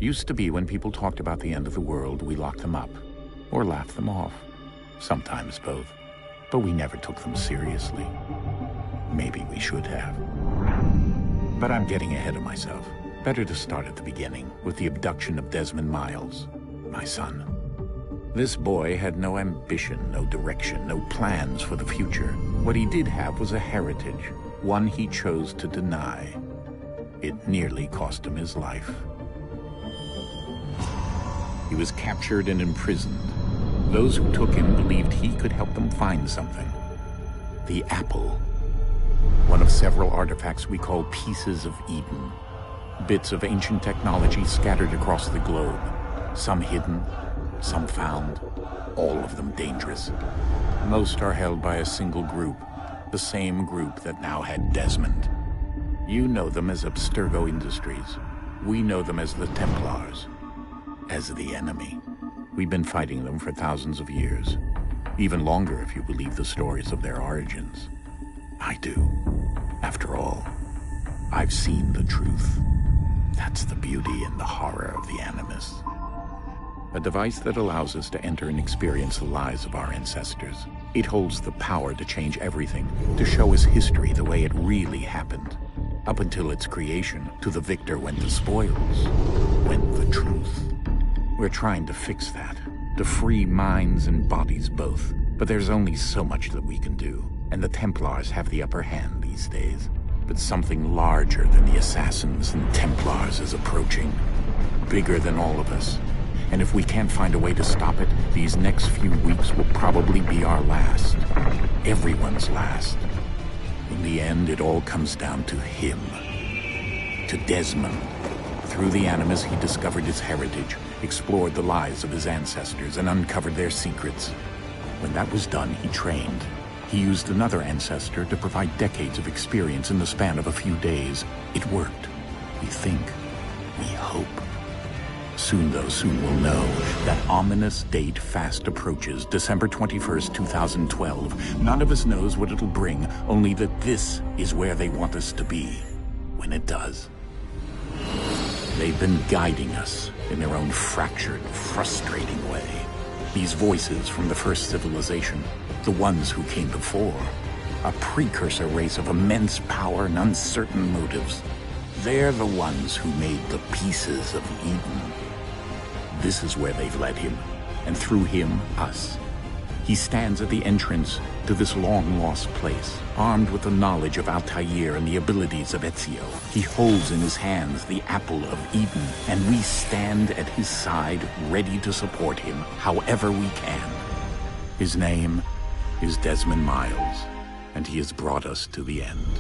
Used to be when people talked about the end of the world, we locked them up. Or laughed them off. Sometimes both. But we never took them seriously. Maybe we should have. But I'm getting ahead of myself. Better to start at the beginning, with the abduction of Desmond Miles, my son. This boy had no ambition, no direction, no plans for the future. What he did have was a heritage, one he chose to deny. It nearly cost him his life. He was captured and imprisoned. Those who took him believed he could help them find something. The apple. One of several artifacts we call pieces of Eden. Bits of ancient technology scattered across the globe. Some hidden, some found, all of them dangerous. Most are held by a single group, the same group that now had Desmond. You know them as Abstergo Industries. We know them as the Templars, as the enemy. We've been fighting them for thousands of years, even longer if you believe the stories of their origins. I do. After all, I've seen the truth. That's the beauty and the horror of the Animus. A device that allows us to enter and experience the lives of our ancestors. It holds the power to change everything, to show us history the way it really happened. Up until its creation, to the victor went the spoils, went the truth. We're trying to fix that, to free minds and bodies both. But there's only so much that we can do, and the Templars have the upper hand these days. But something larger than the Assassins and Templars is approaching, bigger than all of us. And if we can't find a way to stop it, these next few weeks will probably be our last. Everyone's last. In the end, it all comes down to him. To Desmond. Through the Animus, he discovered his heritage, explored the lives of his ancestors, and uncovered their secrets. When that was done, he trained. He used another ancestor to provide decades of experience in the span of a few days. It worked. We think. We hope. Soon, though, soon we'll know. That ominous date fast approaches, December 21st, 2012. None of us knows what it'll bring, only that this is where they want us to be, when it does. They've been guiding us in their own fractured, frustrating way. These voices from the first civilization, the ones who came before, a precursor race of immense power and uncertain motives. They're the ones who made the pieces of Eden. This is where they've led him, and through him, us. He stands at the entrance to this long-lost place, armed with the knowledge of Altair and the abilities of Ezio. He holds in his hands the apple of Eden, and we stand at his side, ready to support him however we can. His name is Desmond Miles, and he has brought us to the end.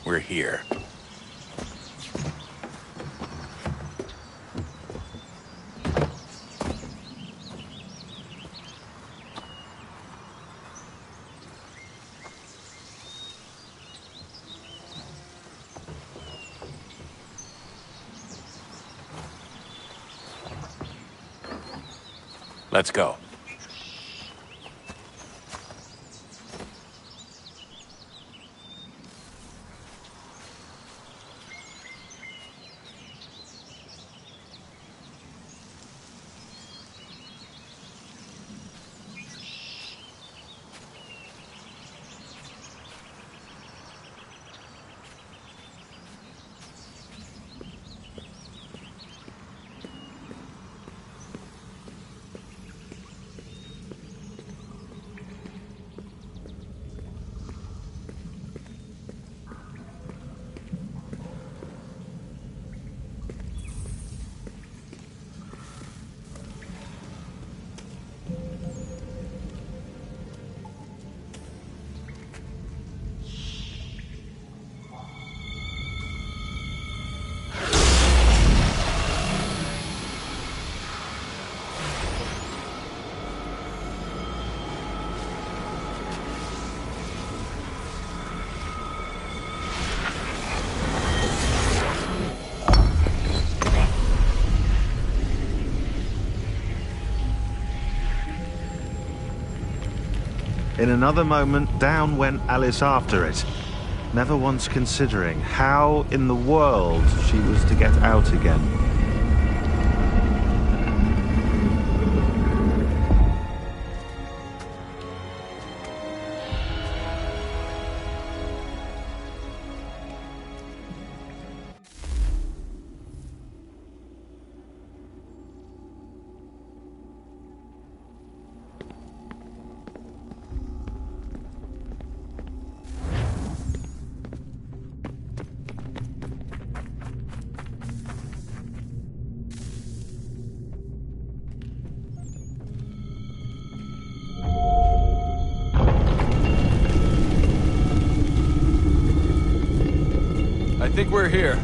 We're here. Let's go. In another moment, down went Alice after it, never once considering how in the world she was to get out again. I think we're here.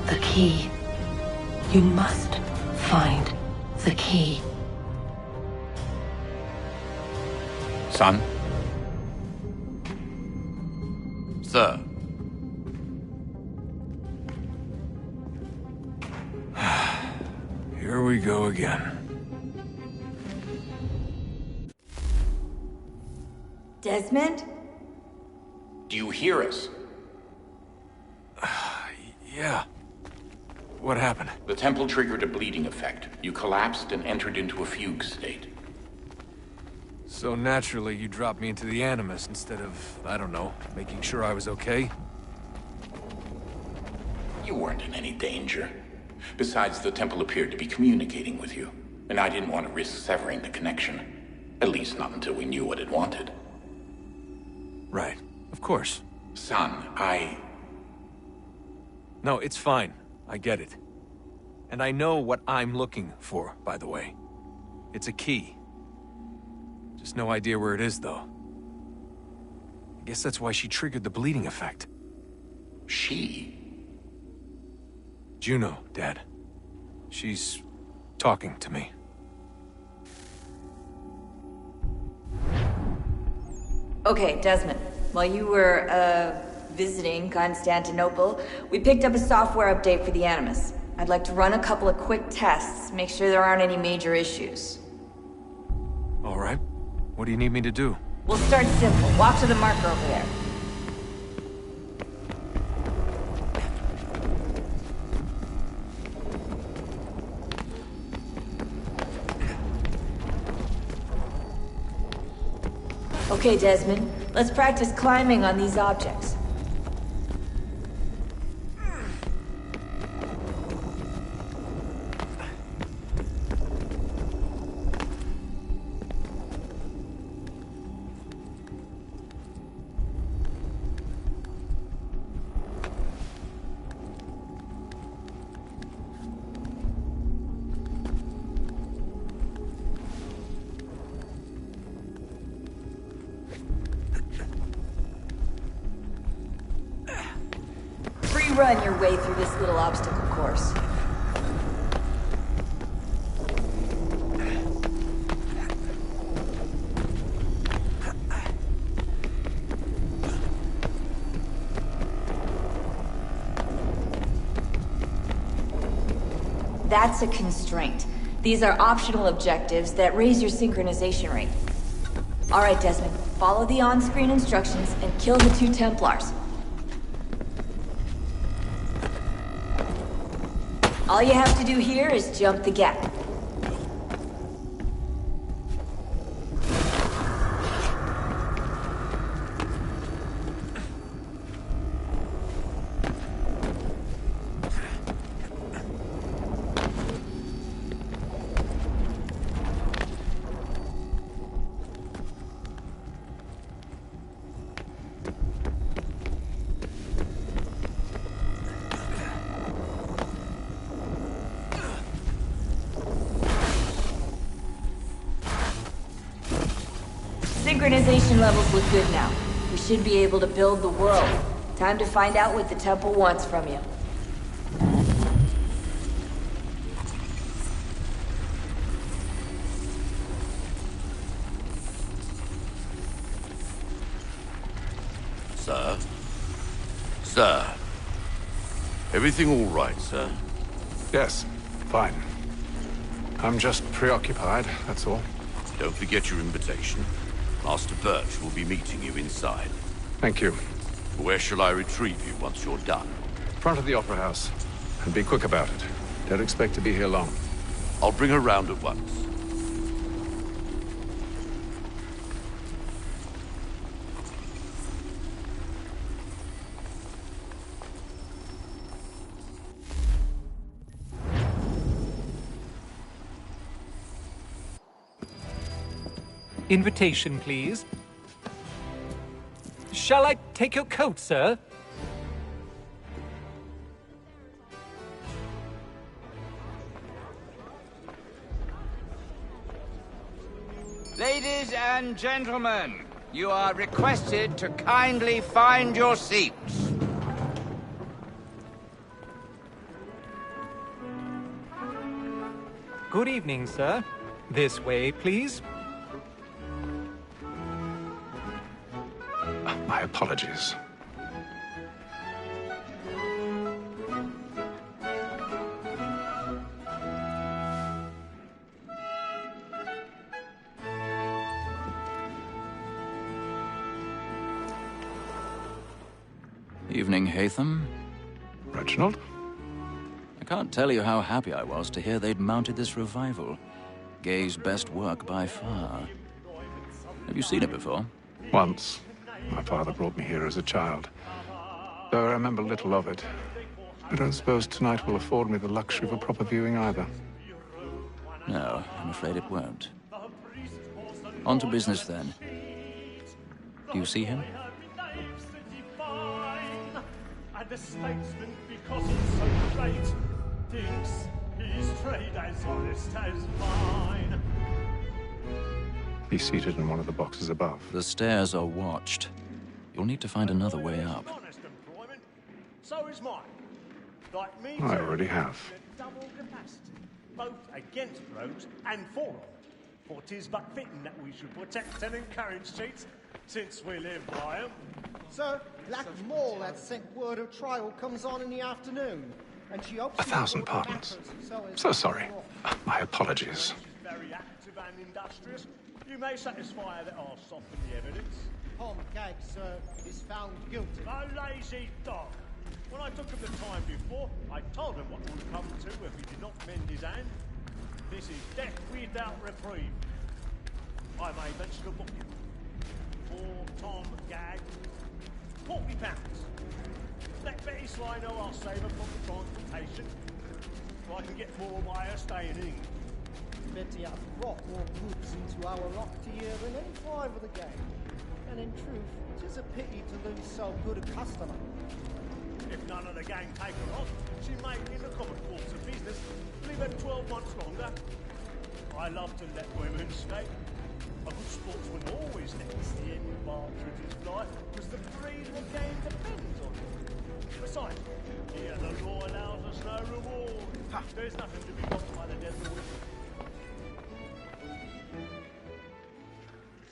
The key. You must find the key. Son? Sir. Here we go again. Desmond? Do you hear us? Yeah. What happened? The temple triggered a bleeding effect. You collapsed and entered into a fugue state. So naturally, you dropped me into the Animus instead of, I don't know, making sure I was okay? You weren't in any danger. Besides, the temple appeared to be communicating with you, and I didn't want to risk severing the connection. At least not until we knew what it wanted. Right. Of course. Son, No, it's fine. I get it. And I know what I'm looking for, by the way. It's a key. Just no idea where it is, though. I guess that's why she triggered the bleeding effect. She? Juno, Dad. She's talking to me. Okay, Desmond. While you were, visiting Constantinople, we picked up a software update for the Animus. I'd like to run a couple of quick tests, make sure there aren't any major issues. All right. What do you need me to do? We'll start simple. Walk to the marker over there. Okay, Desmond. Let's practice climbing on these objects. run your way through this little obstacle course. That's a constraint. These are optional objectives that raise your synchronization rate. Alright, Desmond. Follow the on-screen instructions and kill the 2 Templars. All you have to do here is jump the gap. Synchronization levels look good now. We should be able to build the world. Time to find out what the temple wants from you. Sir? Sir? Everything all right, sir? Yes, fine. I'm just preoccupied, that's all. Don't forget your invitation. Master Birch will be meeting you inside. Thank you. Where shall I retrieve you once you're done? Front of the Opera House. And be quick about it. Don't expect to be here long. I'll bring her round at once. Invitation, please. Shall I take your coat, sir? Ladies and gentlemen, you are requested to kindly find your seats. Good evening, sir. This way, please. My apologies. Evening, Haytham. Reginald? I can't tell you how happy I was to hear they'd mounted this revival. Gay's best work by far. Have you seen it before? Once. My father brought me here as a child. Though I remember little of it. I don't suppose tonight will afford me the luxury of a proper viewing either. No, I'm afraid it won't. On to business, then. Do you see him? And the statesman, because he's so great, thinks his trade as honest as mine. He's seated in one of the boxes above. The stairs are watched. You'll need to find another way up. Honest employment, so is mine. Like me, I already have. double capacity, both against rogues and for them. For 'tis but fitting that we should protect and encourage cheats, since we live by 'em. Sir, Black Mall had sent word of trial comes on in the afternoon, and she hopes... 1,000 pardons. So sorry. My apologies. Very active and industrious. You may satisfy that I'll soften the evidence. Tom Gag, sir, is found guilty. A lazy dog. When I took him the time before, I told him what would come to if he did not mend his hand. This is death without reprieve. I may mention a booking. For Tom Gag, £40. Let Betty Sly know I'll save her from the transportation, so I can get more by her staying in England. Betty hath brought more goods into our lock tier than any five of the gang. And in truth, 'tis a pity to lose so good a customer. If none of the gang take her on, she may, in the common course of business, leave her 12 months longer. I love to let women skate. A good sportsman always lets the end partridges fly, because the breed of the game depends on it. Besides, here the law allows us no reward. There's nothing to be lost by the death of women.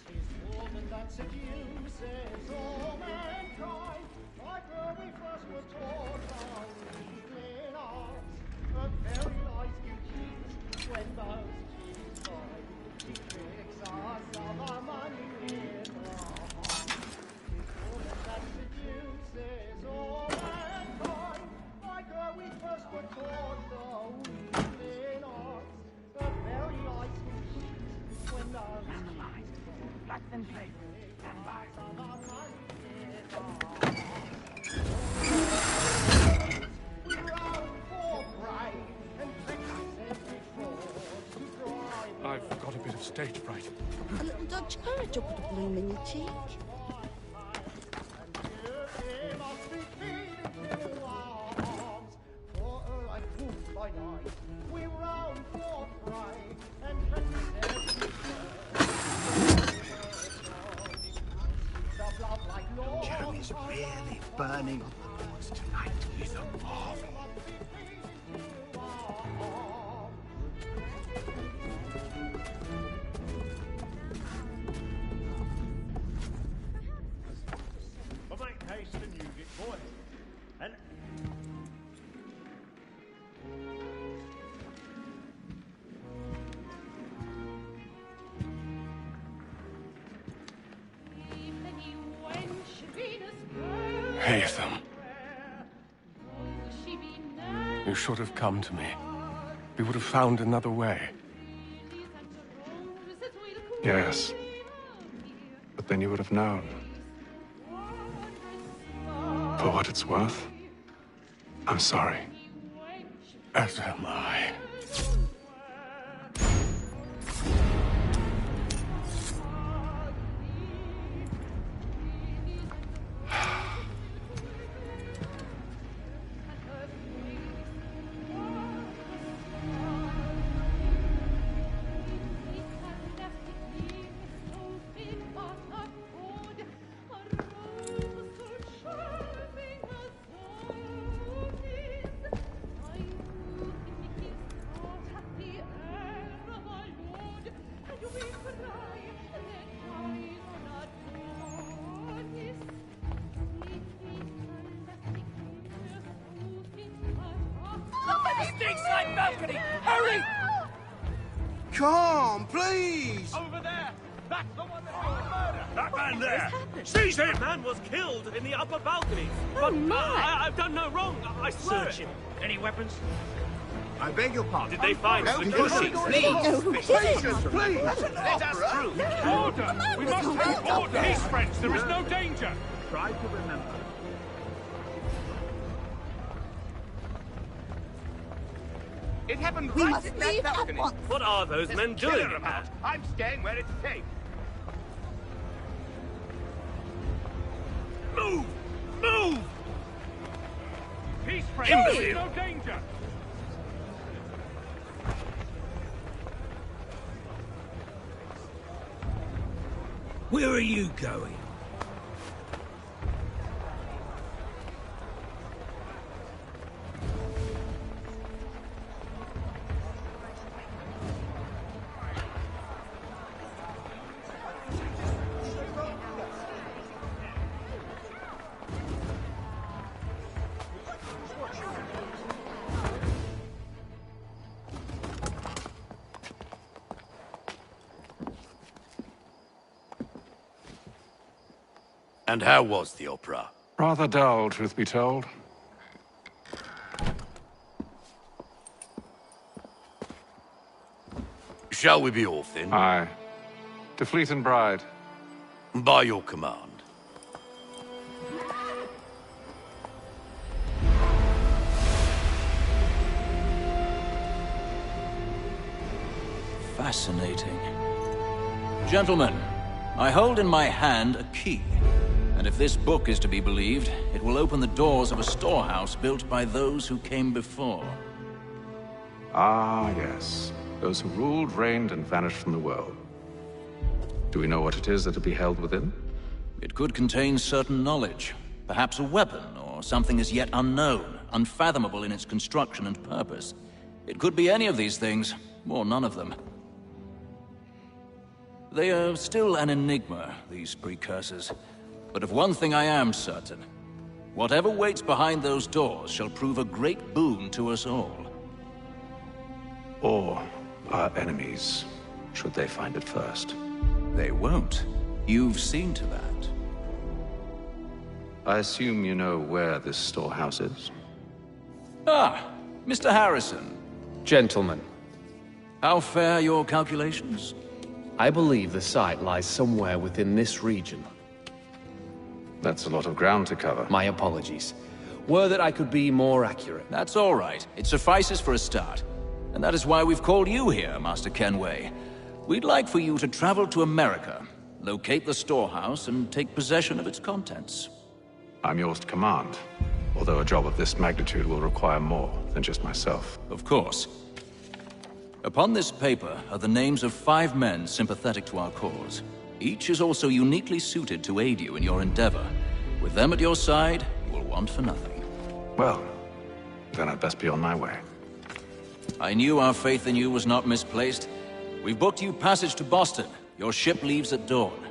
Tis woman that seduces all mankind, like where we first were taught our evening arts. Her very eyes you cheat when those cheats find. She tricks us of our money with her heart. Tis woman that seduces all mankind, like where we first were taught the evening arts. Her very eyes you cheat when those cheats find. Black then play. Stand by. I've got a bit of stage fright. A little Dutch courage will put a bloom in your cheek. Jeremy's really burning on the boards tonight. He's a marvel. But make haste and use it, boy. And Haytham. You should have come to me. We would have found another way. Yes. But then you would have known. For what it's worth, I'm sorry. As am I. Balcony! Hurry! Calm, please! Over there! That's the one that did the murder! That man there! Seize him! The man was killed in the upper balcony. Oh, But my. I've done no wrong. I swear. Search him. Any weapons? I beg your pardon. Did they find No, the please, Patience, please. Let us through! Order! We must have order! Peace, friends! There is no danger! Try to remember. It happened We right must in that leave at balcony. once. What are those There's men a killer doing? about. I'm staying where it's safe. Move! Move! Peace, friends! There is no danger! Where are you going? And how was the opera? Rather dull, truth be told. Shall we be off then? Aye. To Fleet and Bride. By your command. Fascinating. Gentlemen, I hold in my hand a key. And if this book is to be believed, it will open the doors of a storehouse built by those who came before. Ah, yes. Those who ruled, reigned, and vanished from the world. Do we know what it is that will be held within? It could contain certain knowledge. Perhaps a weapon, or or something as yet unknown, unfathomable in its construction and purpose. It could be any of these things, or none of them. They are still an enigma, these precursors. But of one thing I am certain. Whatever waits behind those doors shall prove a great boon to us all. Or our enemies, should they find it first. They won't. You've seen to that. I assume you know where this storehouse is? Ah, Mr. Harrison. Gentlemen. How fare your calculations? I believe the site lies somewhere within this region. That's a lot of ground to cover. My apologies. Were that I could be more accurate. That's all right. It suffices for a start. And that is why we've called you here, Master Kenway. We'd like for you to travel to America, locate the storehouse, and take possession of its contents. I'm yours to command, although a job of this magnitude will require more than just myself. Of course. Upon this paper are the names of 5 men sympathetic to our cause. Each is also uniquely suited to aid you in your endeavor. With them at your side, you will want for nothing. Well, then I'd best be on my way. I knew our faith in you was not misplaced. We've booked you passage to Boston. Your ship leaves at dawn.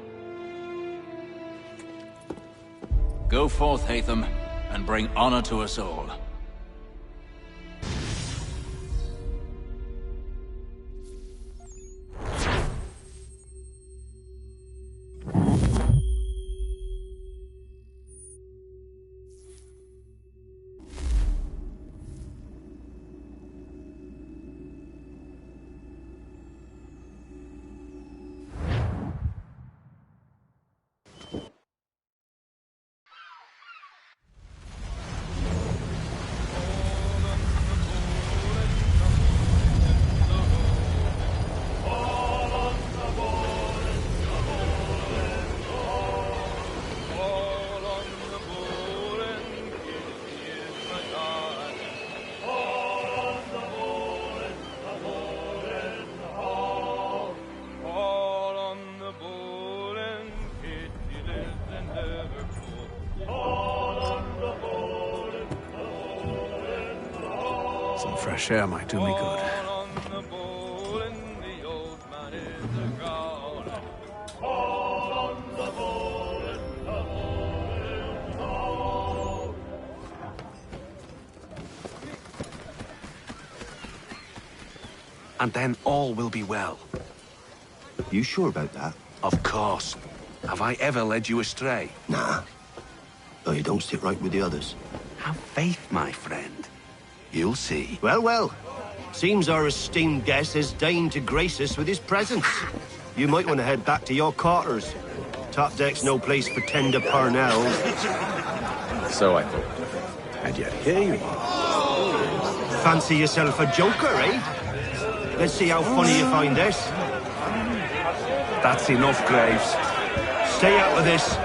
Go forth, Hatham, and bring honor to us all. Some fresh air might do me good. And then all will be well. You sure about that? Of course. Have I ever led you astray? Nah. Though you don't sit right with the others. Have faith, my friend. You'll see. Well, well. Seems our esteemed guest has deigned to grace us with his presence. You might want to head back to your quarters. Top deck's no place for tender parnells. So I thought. And yet here you are. Fancy yourself a joker, eh? Let's see how funny you find this. That's enough, Graves. Stay out of this.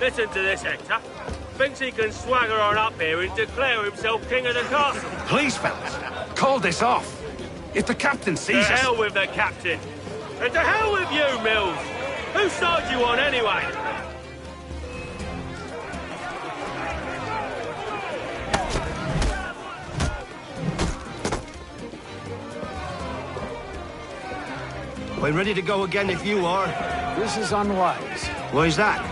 Listen to this, Hector. Thinks he can swagger on up here and declare himself king of the castle. Please, fellas, call this off. If the captain sees us... To hell with the captain. And to hell with you, Mills. Whose side you on, anyway? We're ready to go again if you are. This is unwise. Why's that?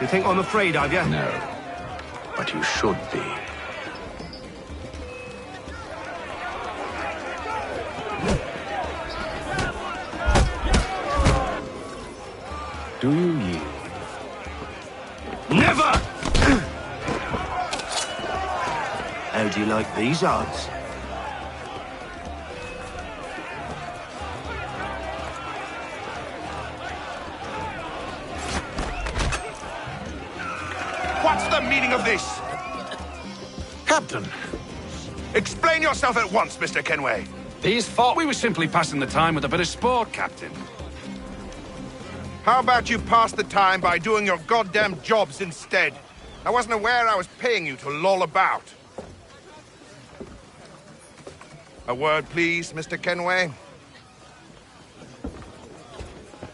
You think I'm afraid of you? No. But you should be. Do you yield? Never! How do you like these odds? What's the meaning of this? Captain! Explain yourself at once, Mr. Kenway. These thought we were simply passing the time with a bit of sport, Captain. How about you pass the time by doing your goddamn jobs instead? I wasn't aware I was paying you to loll about. A word, please, Mr. Kenway.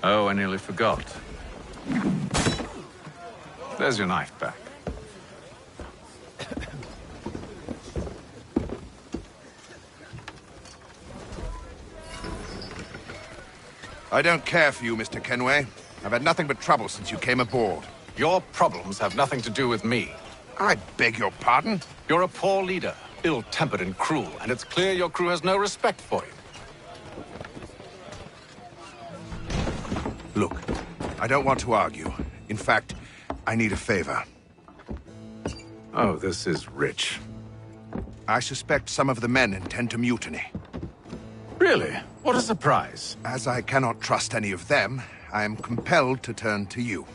Oh, I nearly forgot. There's your knife back. I don't care for you, Mr. Kenway. I've had nothing but trouble since you came aboard. Your problems have nothing to do with me. I beg your pardon? You're a poor leader, ill-tempered and cruel, and it's clear your crew has no respect for you. Look, I don't want to argue. In fact, I need a favor. Oh, this is rich. I suspect some of the men intend to mutiny. Really? What a surprise. As I cannot trust any of them, I am compelled to turn to you.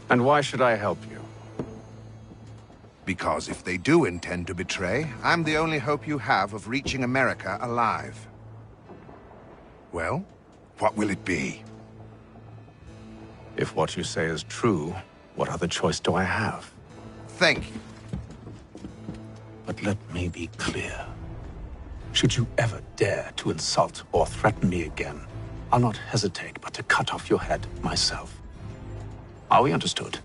And why should I help you? Because if they do intend to betray, I'm the only hope you have of reaching America alive. Well, what will it be? If what you say is true, what other choice do I have? Thank you. But let me be clear. Should you ever dare to insult or threaten me again, I'll not hesitate but to cut off your head myself. Are we understood?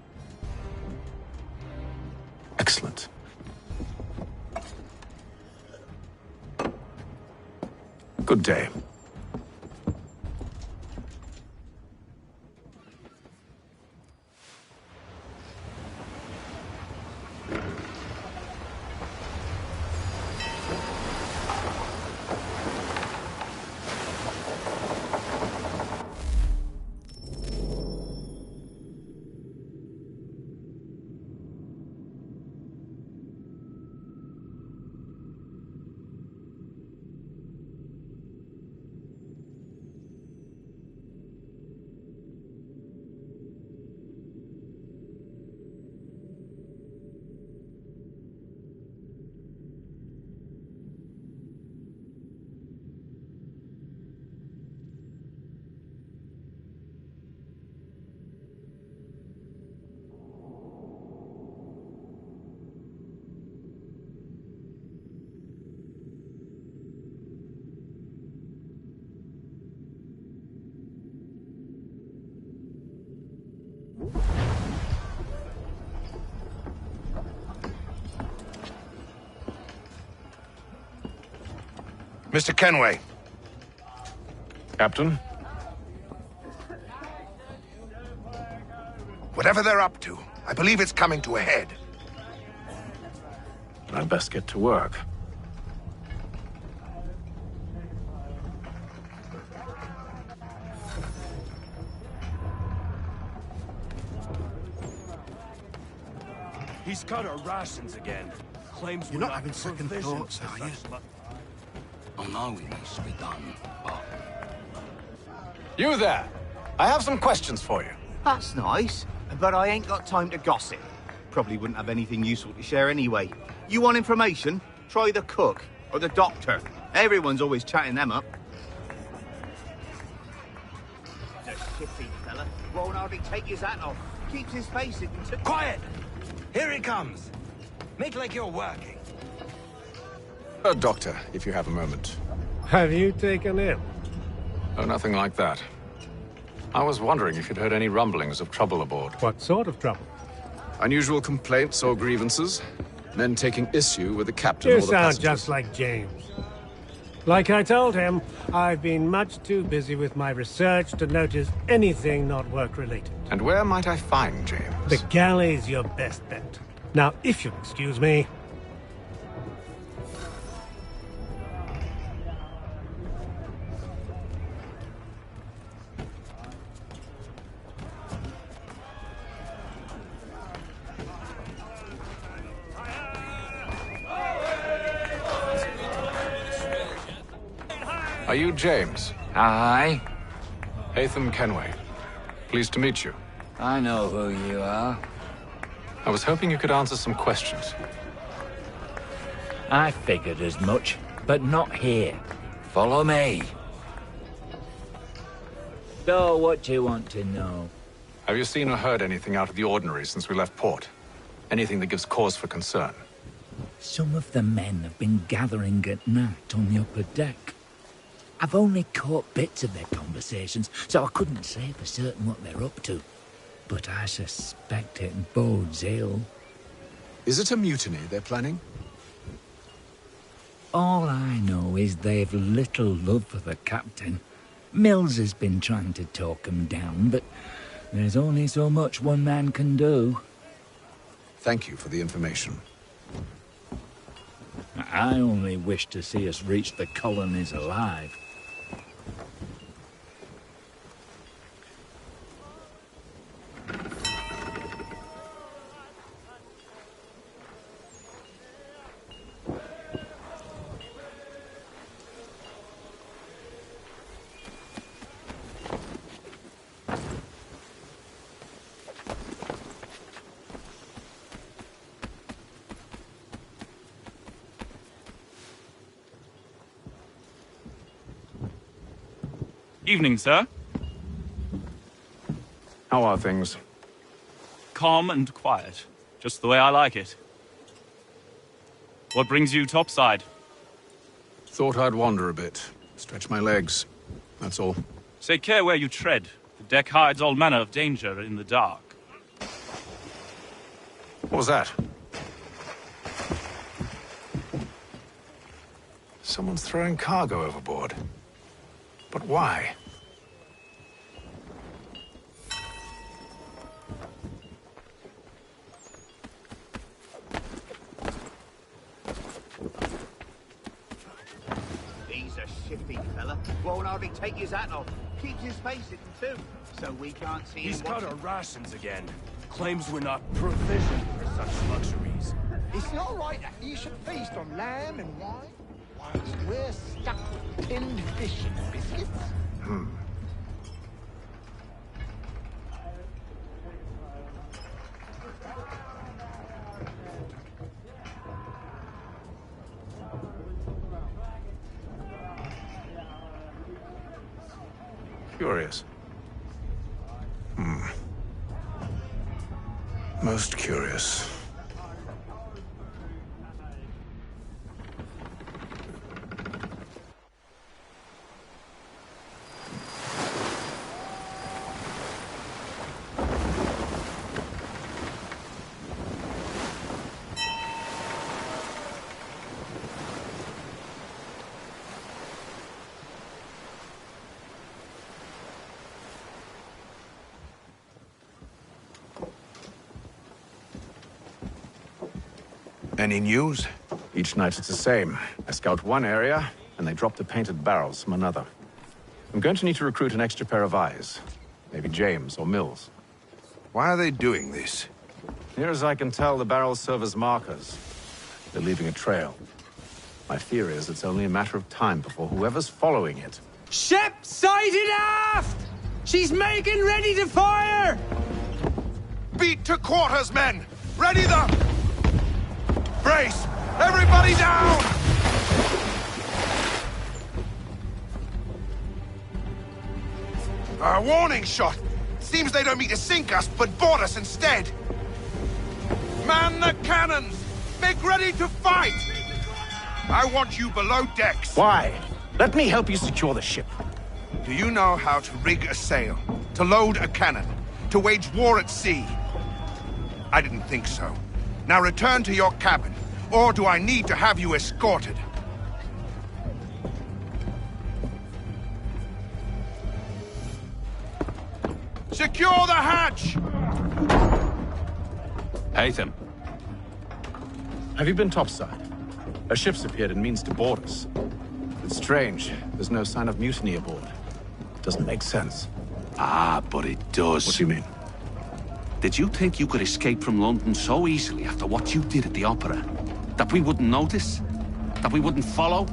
Excellent. Good day. Mr. Kenway. Captain? Whatever they're up to, I believe it's coming to a head. I'd best get to work. He's cut our rations again. Claims You're not having second thoughts, are you? I know it needs to be done, but... You there! I have some questions for you. That's nice, but I ain't got time to gossip. Probably wouldn't have anything useful to share anyway. You want information? Try the cook or the doctor. Everyone's always chatting them up. The shifty fella won't hardly take his hat off. Keeps his face into... Quiet! Here he comes. Make like you're working. Doctor, if you have a moment. Have you taken him? Oh, nothing like that. I was wondering if you'd heard any rumblings of trouble aboard. What sort of trouble? Unusual complaints or grievances? Men taking issue with the captain You or the sound passengers? just like James. Like I told him, I've been much too busy with my research to notice anything not work-related. And where might I find James? The galley's your best bet. Now, if you'll excuse me... Are you James? Aye. Hatham Kenway. Pleased to meet you. I know who you are. I was hoping you could answer some questions. I figured as much, but not here. Follow me. So, what do you want to know? Have you seen or heard anything out of the ordinary since we left port? Anything that gives cause for concern? Some of the men have been gathering at night on the upper deck. I've only caught bits of their conversations, so I couldn't say for certain what they're up to. But I suspect it bodes ill. Is it a mutiny they're planning? All I know is they've little love for the captain. Mills has been trying to talk him down, but there's only so much one man can do. Thank you for the information. I only wish to see us reach the colonies alive. Evening, sir. How are things? Calm and quiet. Just the way I like it. What brings you topside? Thought I'd wander a bit. Stretch my legs. That's all. Take care where you tread. The deck hides all manner of danger in the dark. What was that? Someone's throwing cargo overboard. But why? He's a shifty fella. Won't hardly take his hat off. Keeps his face hidden too, so we can't see He's him. cut our rations again. Claims we're not provisioned for such luxuries. Is it all right that you should feast on lamb and wine, whilst we're stuck with tinned fish and biscuits? Curious. Most curious. Any news? Each night it's the same. I scout one area, and they drop the painted barrels from another. I'm going to need to recruit an extra pair of eyes. Maybe James or Mills. Why are they doing this? Near as I can tell, the barrels serve as markers. They're leaving a trail. My theory is it's only a matter of time before whoever's following it... Ship sighted aft! She's making ready to fire! Beat to quarters, men! Ready the... Brace! Everybody down! A warning shot! Seems they don't mean to sink us, but board us instead! Man the cannons! Make ready to fight! I want you below decks! Why? Let me help you secure the ship. Do you know how to rig a sail? To load a cannon? To wage war at sea? I didn't think so. Now return to your cabin, or do I need to have you escorted? Secure the hatch! Haytham. Have you been topside? A ship's appeared and means to board us. It's strange. There's no sign of mutiny aboard. Doesn't make sense. Ah, but it does. What do you mean? Did you think you could escape from London so easily after what you did at the opera? That we wouldn't notice? That we wouldn't follow?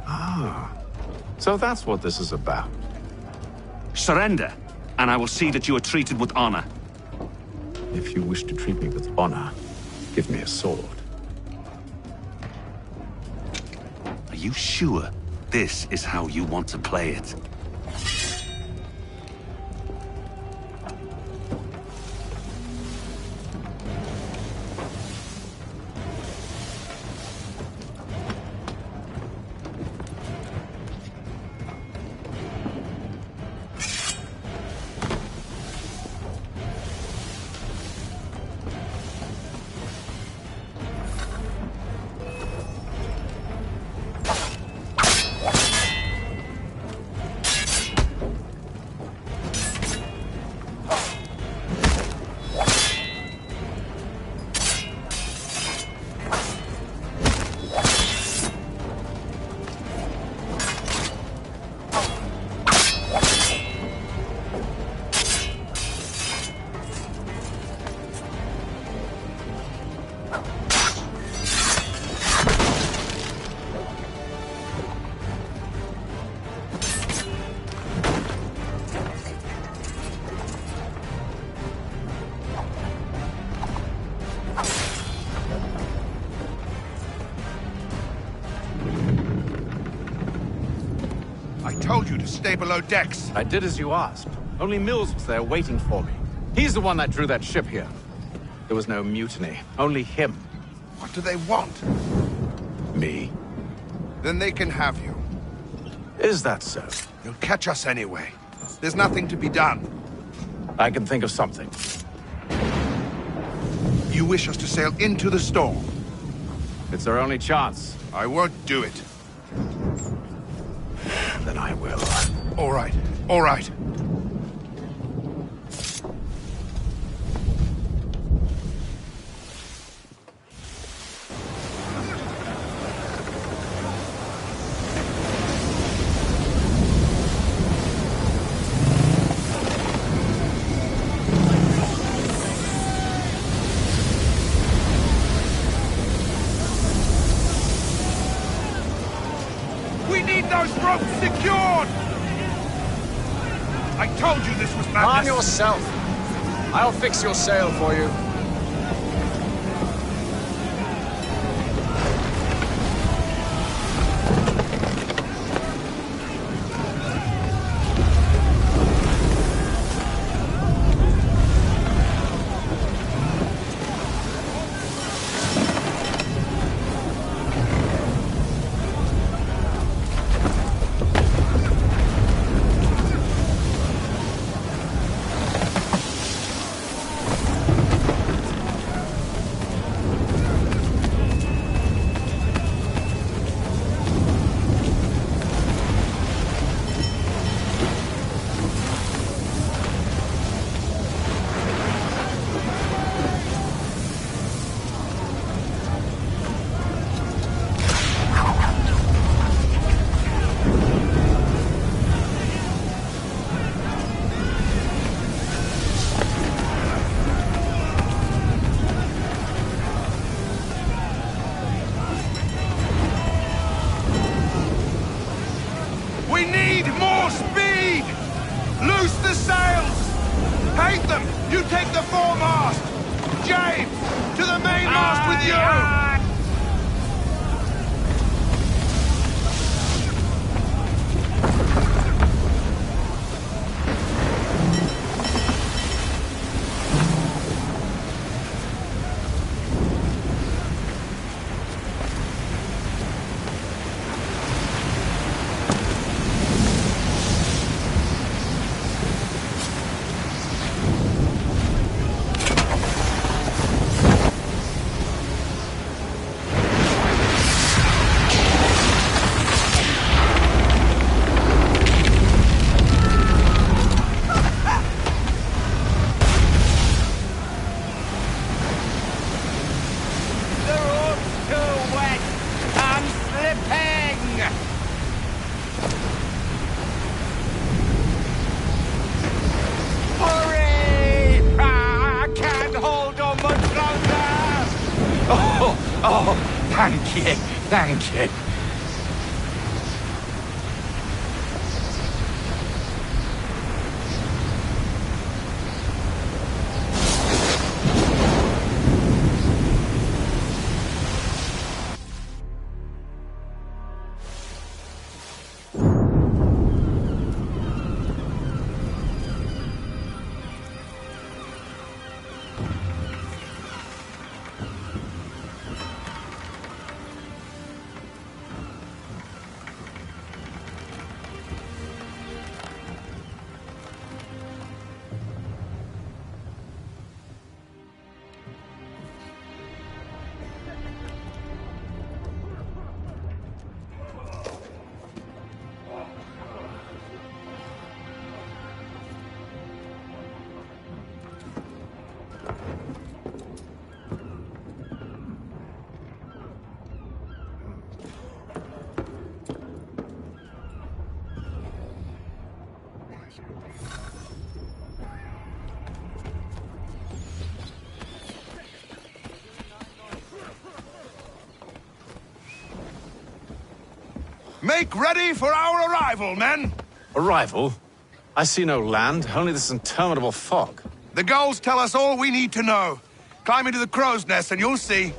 Ah. So that's what this is about. Surrender, and I will see that you are treated with honor. If you wish to treat me with honor, give me a sword. Are you sure this is how you want to play it? told you to stay below decks. I did as you asked. Only Mills was there waiting for me. He's the one that drew that ship here. There was no mutiny, only him. What do they want? Me. Then they can have you. Is that so? They'll catch us anyway. There's nothing to be done. I can think of something. You wish us to sail into the storm? It's our only chance. I won't do it. Then I will. All right. All right. We need those ropes secured! I told you this was madness! Calm yourself. I'll fix your sail for you. We need more speed! Loose the sails! Hate them! You take the foremast! James! To the mainmast with you! Oh, thank you, thank you. Make ready for our arrival, men! Arrival? I see no land, only this interminable fog. The gulls tell us all we need to know. Climb into the crow's nest and you'll see.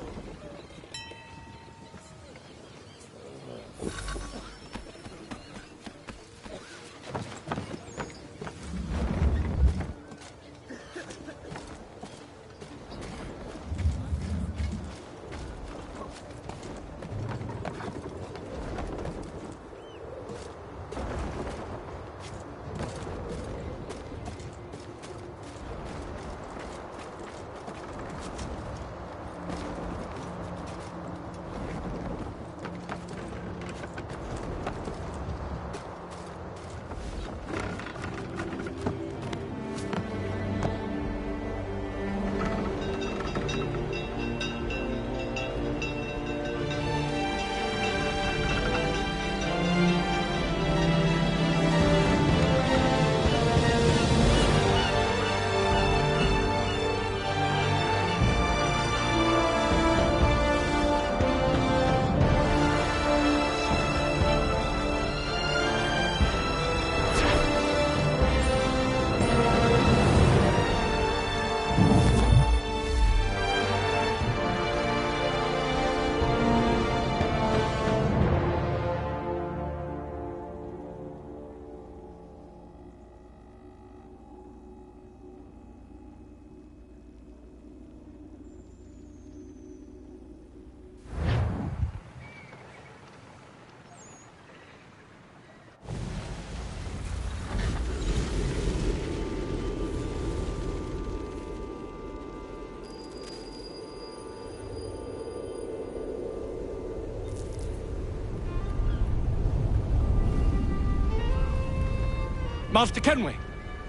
Master Kenway!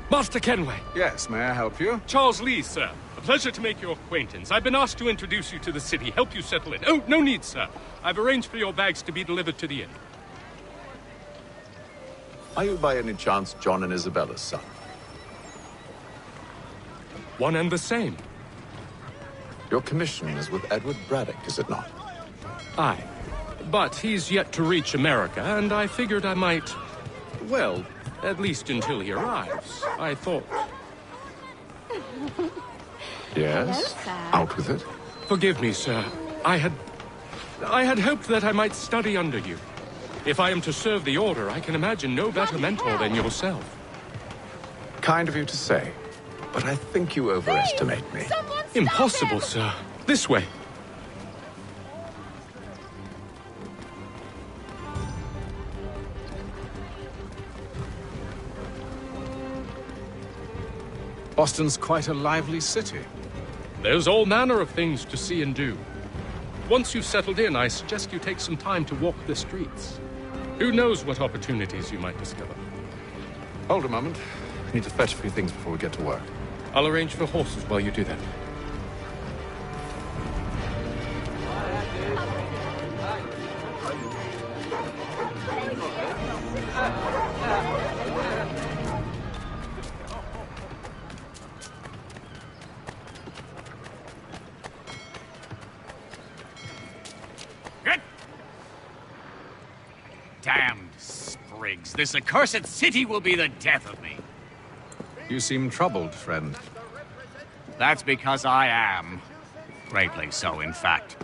Master Kenway! Yes, may I help you? Charles Lee, sir. A pleasure to make your acquaintance. I've been asked to introduce you to the city, help you settle in. Oh, no need, sir. I've arranged for your bags to be delivered to the inn. Are you by any chance John and Isabella's son? One and the same. Your commission is with Edward Braddock, is it not? Aye. But he's yet to reach America, and I figured I might... Well, at least until he arrives. I thought... Yes? Hello, sir. Out with it. Forgive me, sir. I had hoped that I might study under you. If I am to serve the Order, I can imagine no better mentor than yourself. Kind of you to say, but I think you overestimate me. Impossible, sir. This way. Boston's quite a lively city. There's all manner of things to see and do. Once you've settled in, I suggest you take some time to walk the streets. Who knows what opportunities you might discover. Hold a moment. I need to fetch a few things before we get to work. I'll arrange for horses while you do that. Damned sprigs. This accursed city will be the death of me. You seem troubled, friend. That's because I am. Greatly so, in fact.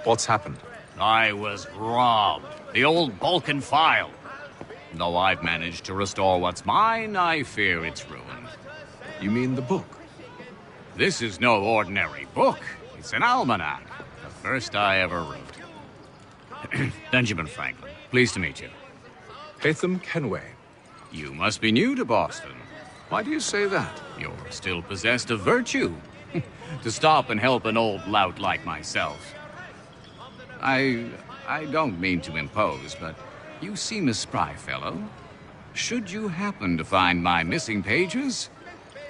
What's happened? I was robbed. The old Balkan file. Though I've managed to restore what's mine, I fear it's ruined. You mean the book? This is no ordinary book. It's an almanac. The first I ever wrote. Benjamin Franklin. Pleased to meet you. Haytham Kenway. You must be new to Boston. Why do you say that? You're still possessed of virtue. To stop and help an old lout like myself. I don't mean to impose, but you seem a spry fellow. Should you happen to find my missing pages,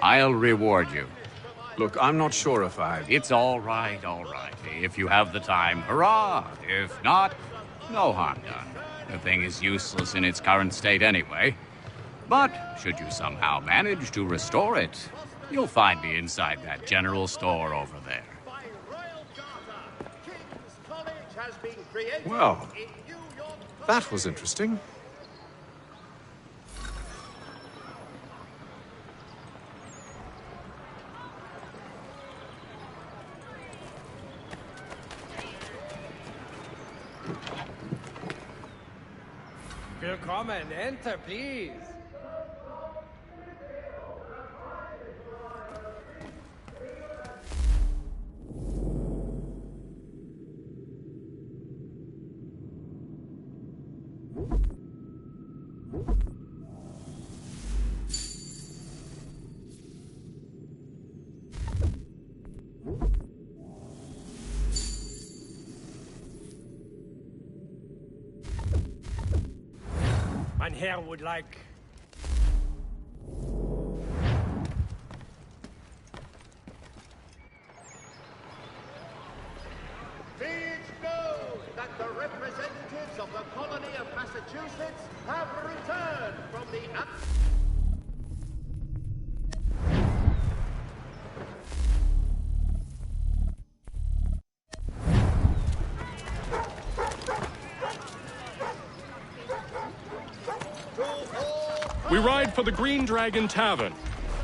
I'll reward you. Look, I'm not sure if I... It's all right, all right. If you have the time, hurrah. If not, no harm done. The thing is useless in its current state anyway. But should you somehow manage to restore it, you'll find me inside that general store over there. Well, that was interesting. Willkommen, enter, please. Mein Herr would like... Be it known that the representatives of the colony of Massachusetts have returned from the... We ride for the Green Dragon Tavern.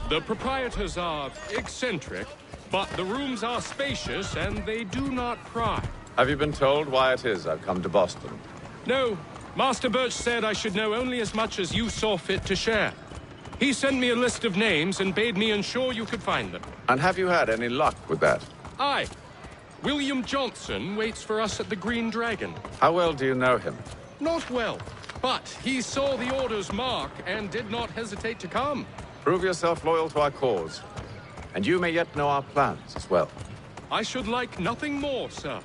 The proprietors are eccentric, but the rooms are spacious and they do not pry. Have you been told why it is I've come to Boston? No. Master Birch said I should know only as much as you saw fit to share. He sent me a list of names and bade me ensure you could find them. And have you had any luck with that? Aye. William Johnson waits for us at the Green Dragon. How well do you know him? Not well, but he saw the Order's mark and did not hesitate to come. Prove yourself loyal to our cause, and you may yet know our plans as well. I should like nothing more, sir.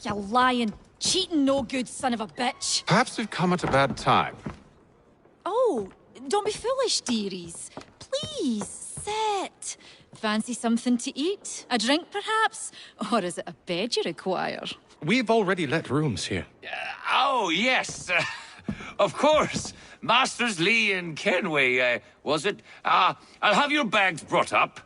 You lying, cheating, no good son of a bitch. Perhaps we've come at a bad time. Oh, don't be foolish, dearies. Please, sit. Fancy something to eat? A drink, perhaps? Or is it a bed you require? We've already let rooms here. Oh, yes. Of course. Masters Lee and Kenway, was it? I'll have your bags brought up.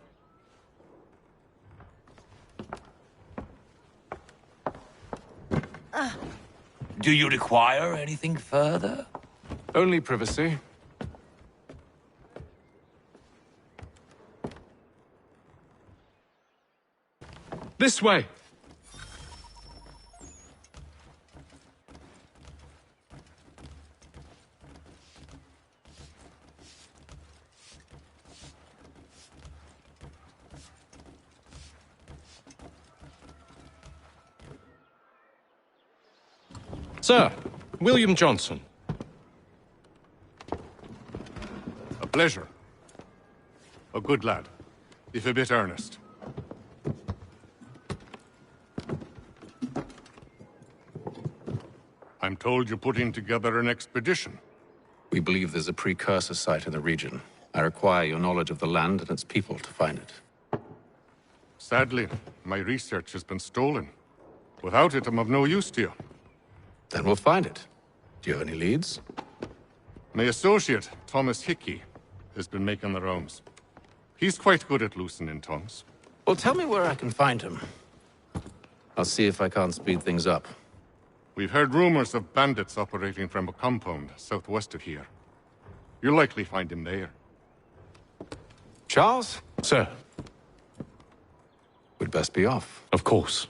Do you require anything further? Only privacy. This way. Sir, William Johnson. A pleasure. A good lad, if a bit earnest. I'm told you're putting together an expedition. We believe there's a precursor site in the region. I require your knowledge of the land and its people to find it. Sadly, my research has been stolen. Without it, I'm of no use to you. Then we'll find it. Do you have any leads? My associate, Thomas Hickey, has been making the rounds. He's quite good at loosening tongues. Well, tell me where I can find him. I'll see if I can't speed things up. We've heard rumors of bandits operating from a compound southwest of here. You'll likely find him there. Charles? Sir. We'd best be off. Of course.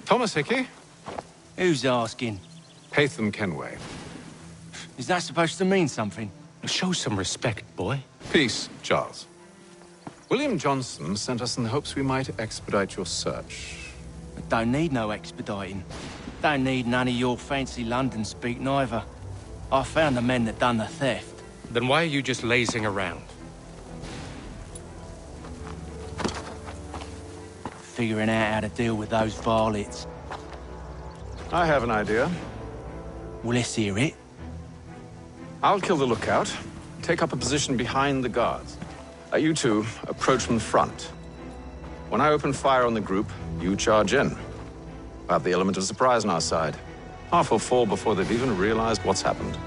Thomas Hickey? Who's asking? Haytham Kenway. Is that supposed to mean something? Show some respect, boy. Peace, Charles. William Johnson sent us in the hopes we might expedite your search. I don't need no expediting. Don't need none of your fancy London speak neither. I found the men that done the theft. Then why are you just lazing around? Figuring out how to deal with those varlets. I have an idea. Well, let's hear it. I'll kill the lookout, take up a position behind the guards. You two approach from the front. When I open fire on the group, you charge in. We'll have the element of surprise on our side. Half will fall before they've even realized what's happened.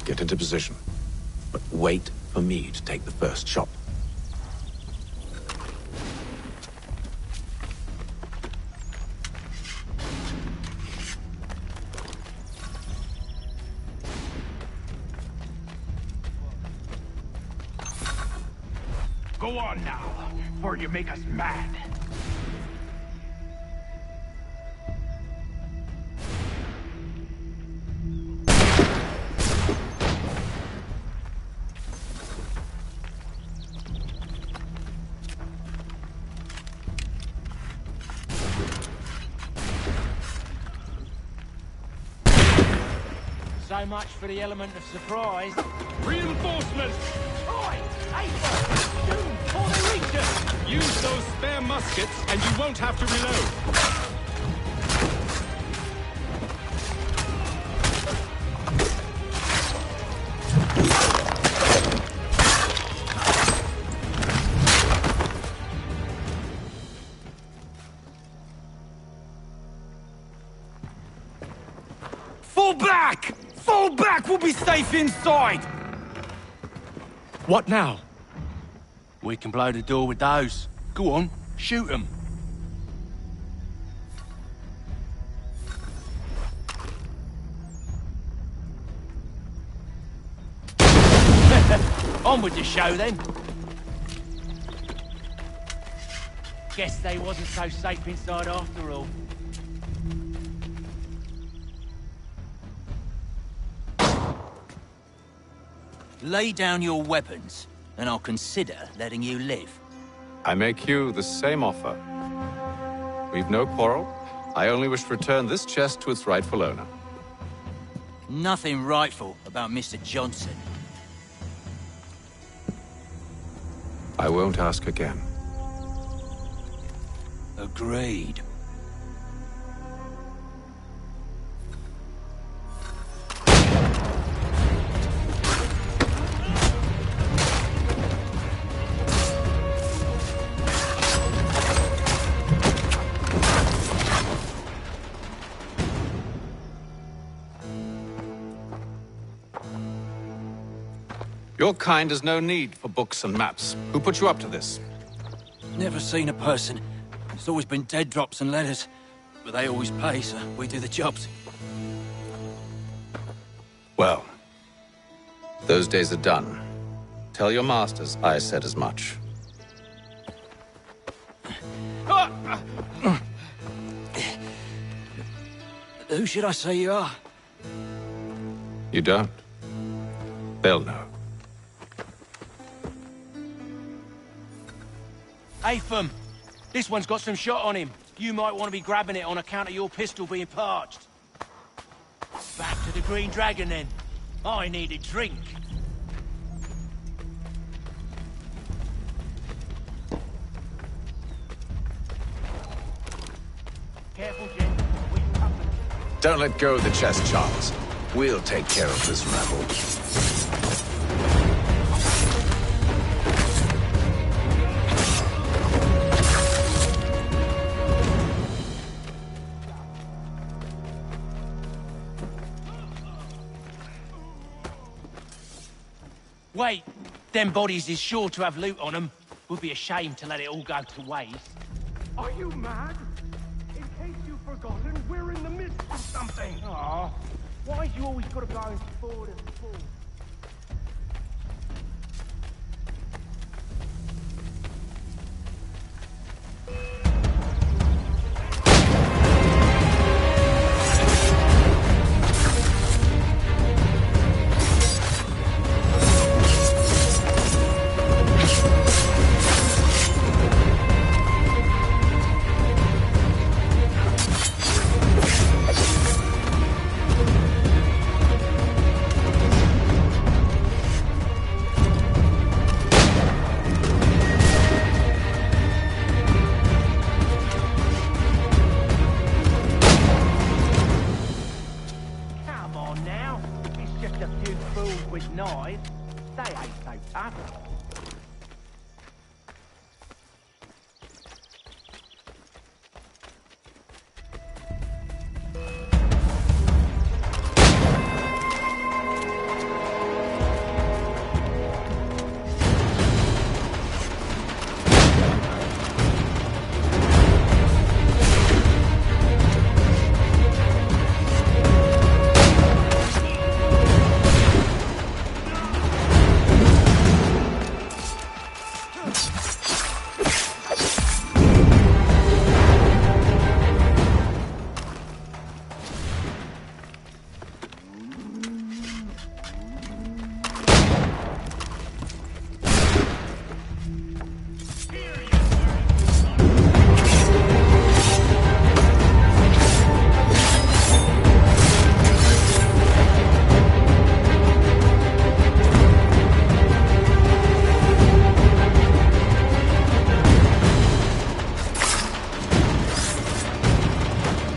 Get into position, but wait for me to take the first shot. Go on now, before you make us mad. So much for the element of surprise. Reinforcements! Oi! Aper! Doom! Before they reach us! Use those spare muskets, and you won't have to reload. Fall back! Fall back! We'll be safe inside! What now? We can blow the door with those. Go on, shoot them. On with the show, then. Guess they wasn't so safe inside after all. Lay down your weapons, and I'll consider letting you live. I make you the same offer. We've no quarrel. I only wish to return this chest to its rightful owner. Nothing rightful about Mr. Johnson. I won't ask again. Agreed. Your kind has no need for books and maps. Who put you up to this? Never seen a person. It's always been dead drops and letters. But they always pay, so we do the jobs. Well, those days are done. Tell your masters I said as much. Who should I say you are? You don't? They'll know. Atham, this one's got some shot on him. You might want to be grabbing it on account of your pistol being parched. Back to the Green Dragon, then. I need a drink. Careful, Jen. We've company. Don't let go of the chest, Charles. We'll take care of this rebel. Wait, them bodies is sure to have loot on them. Would be a shame to let it all go to waste. Are you mad? In case you've forgotten, we're in the midst of something. Aw, why you always gotta go and forward and forward? Knives, they ain't so tough.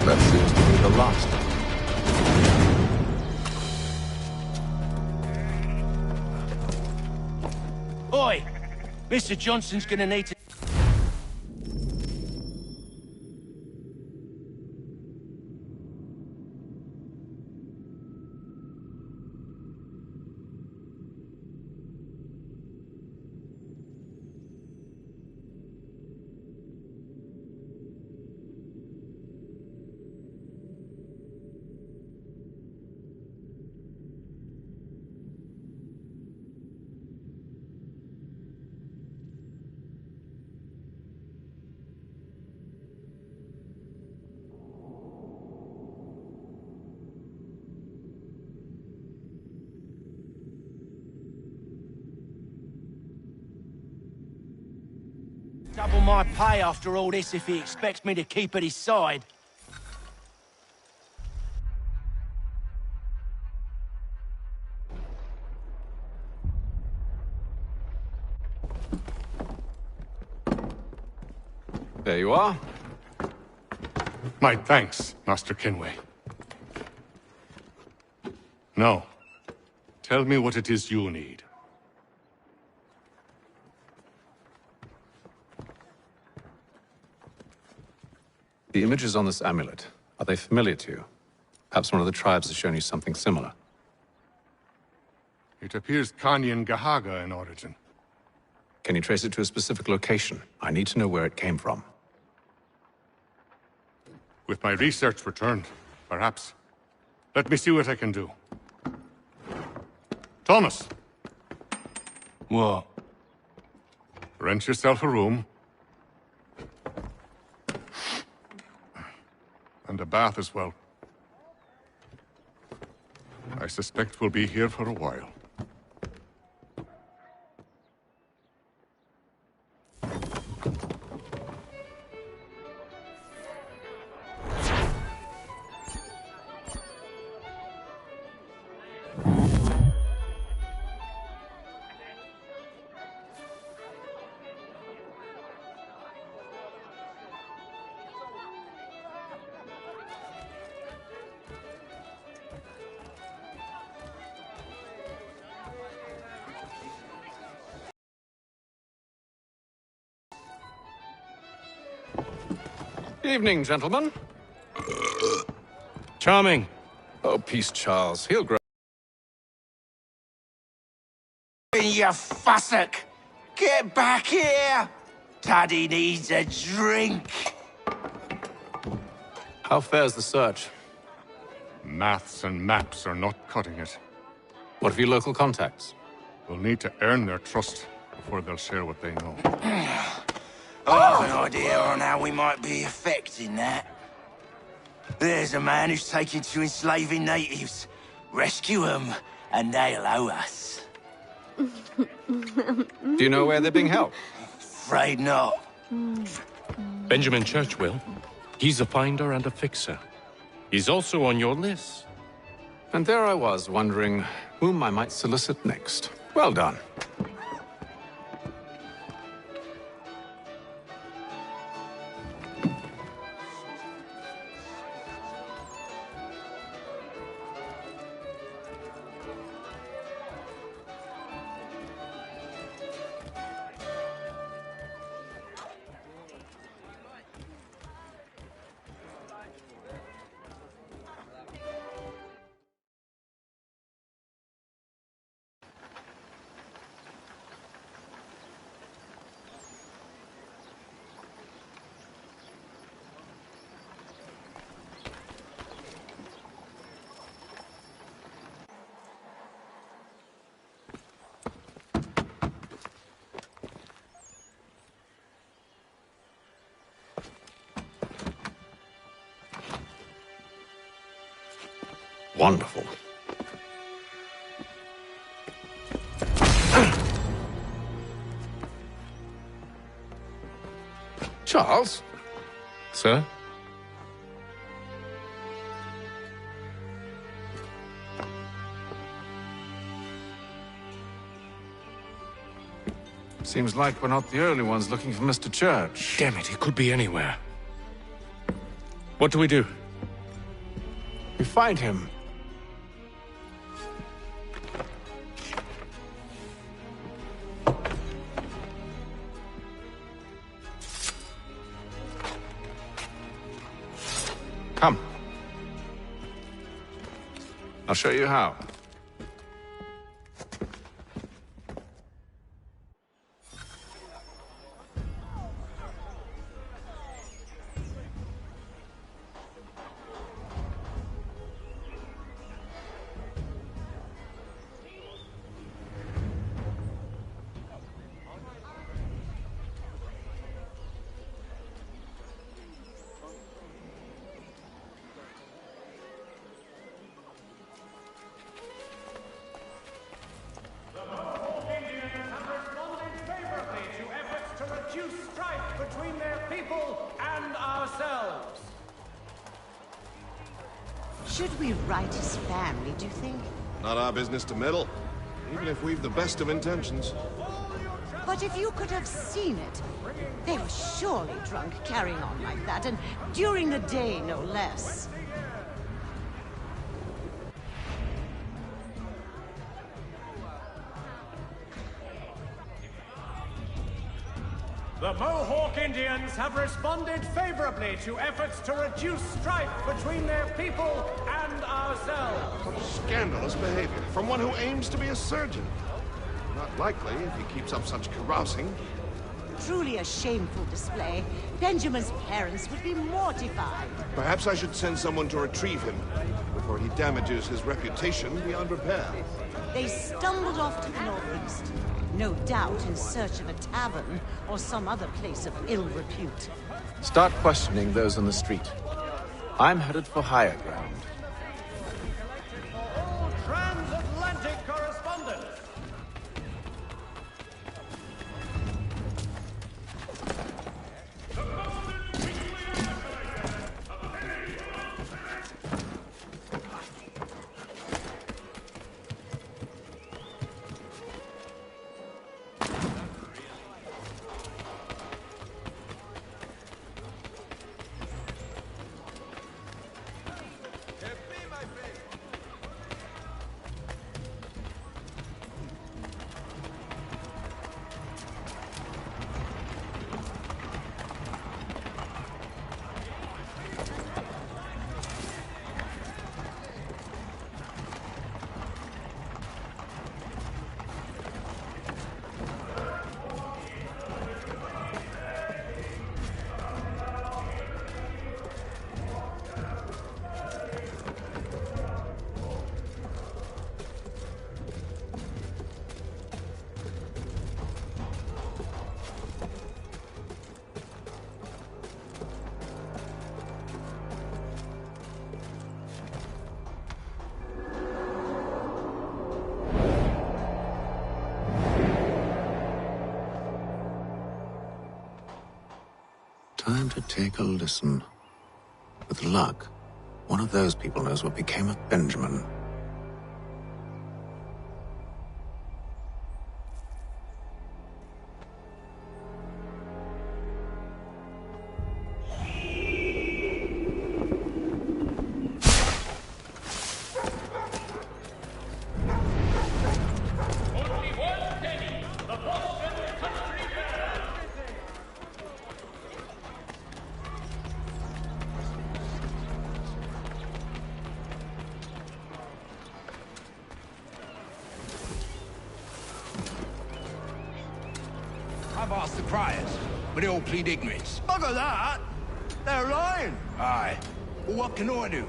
That seems to be the last. Oi! Mr. Johnson's gonna need to... Double my pay after all this if he expects me to keep at his side. There you are. My thanks, Master Kenway. Now, tell me what it is you need. The images on this amulet, are they familiar to you? Perhaps one of the tribes has shown you something similar. It appears Kanyan Gahaga in origin. Can you trace it to a specific location? I need to know where it came from. With my research returned, perhaps. Let me see what I can do. Thomas! What? Rent yourself a room. And a bath as well. I suspect we'll be here for a while. Evening, gentlemen. Charming. Oh, peace, Charles. He'll grow. You fussock! Get back here! Daddy needs a drink! How fares the search? Maths and maps are not cutting it. What of your local contacts? We'll need to earn their trust before they'll share what they know. I have an idea on how we might be affecting that. There's a man who's taken to enslaving natives. Rescue them, and they'll owe us. Do you know where they're being held? Afraid not. Benjamin Churchwill. He's a finder and a fixer. He's also on your list. And there I was, wondering whom I might solicit next. Well done. Wonderful. Charles? Sir? Seems like we're not the only ones looking for Mr. Church. Damn it, he could be anywhere. What do we do? We find him. Come. I'll show you how. Should we write his family, do you think? Not our business to meddle, even if we've the best of intentions. But if you could have seen it, they were surely drunk carrying on like that, and during the day, no less. The Mohawk Indians have responded favorably to efforts to reduce strife between their people and ourselves. Scandalous behavior from one who aims to be a surgeon. Not likely if he keeps up such carousing. Truly a shameful display. Benjamin's parents would be mortified. Perhaps I should send someone to retrieve him before he damages his reputation beyond repair. They stumbled off to the northeast. No doubt in search of a tavern or some other place of ill repute. Start questioning those on the street. I'm headed for higher ground. Transatlantic correspondence. Time to take a listen. With luck, one of those people knows what became of Benjamin. I've asked the criers, but they all plead ignorance. Bugger that! They're lying! Aye. Well, what can I do?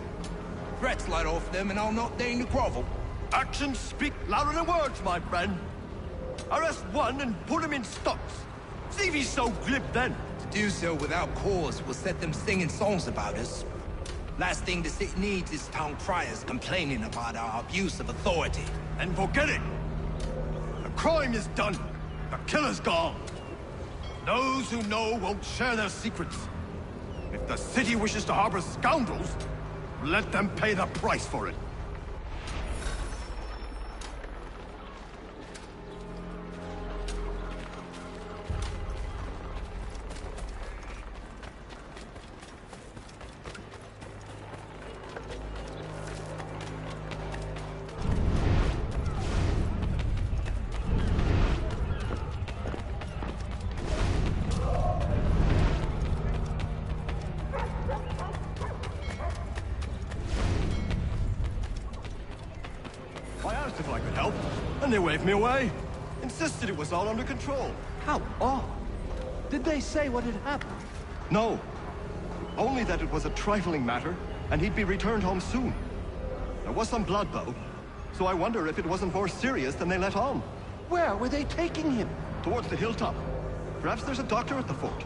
Threats light off them and I'll not deign to grovel. Actions speak louder than words, my friend. Arrest one and put him in stocks. See if he's so glib then. To do so without cause will set them singing songs about us. Last thing the city needs is town criers complaining about our abuse of authority. And forget it! The crime is done. The killer's gone. Those who know won't share their secrets. If the city wishes to harbor scoundrels, let them pay the price for it. I asked if I could help, and they waved me away. Insisted it was all under control. How odd. Did they say what had happened? No. Only that it was a trifling matter, and he'd be returned home soon. There was some blood, though, so I wonder if it wasn't more serious than they let on. Where were they taking him? Towards the hilltop. Perhaps there's a doctor at the fort.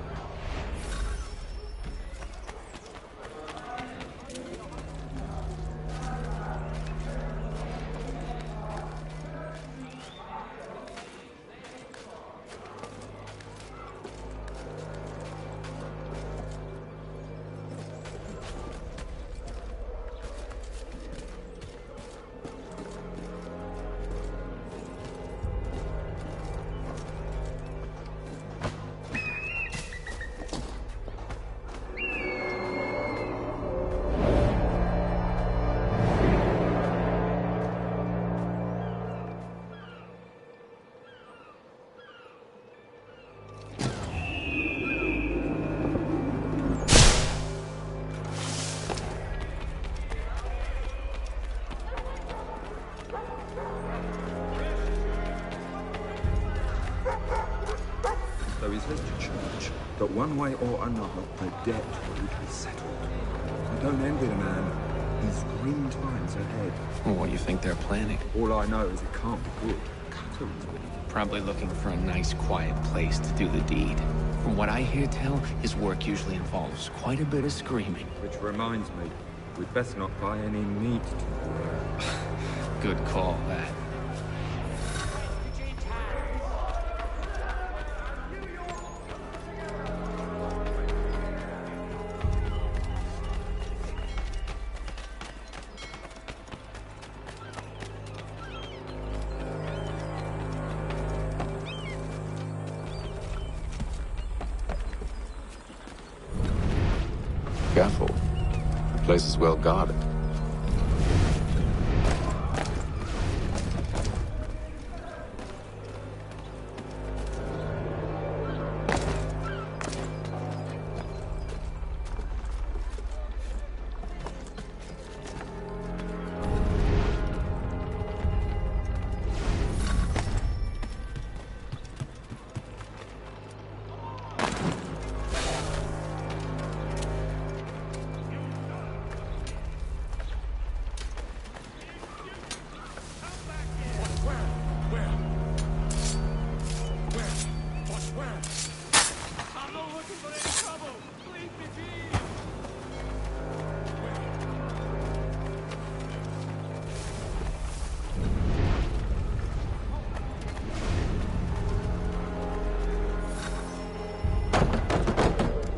But one way or another, the debt will be settled. I don't envy the man. He's grim times ahead. Well, what do you think they're planning? All I know is it can't be good. Probably looking for a nice, quiet place to do the deed. From what I hear tell, his work usually involves quite a bit of screaming. Which reminds me, we'd best not buy any meat to Good call, that. Careful. The place is well guarded.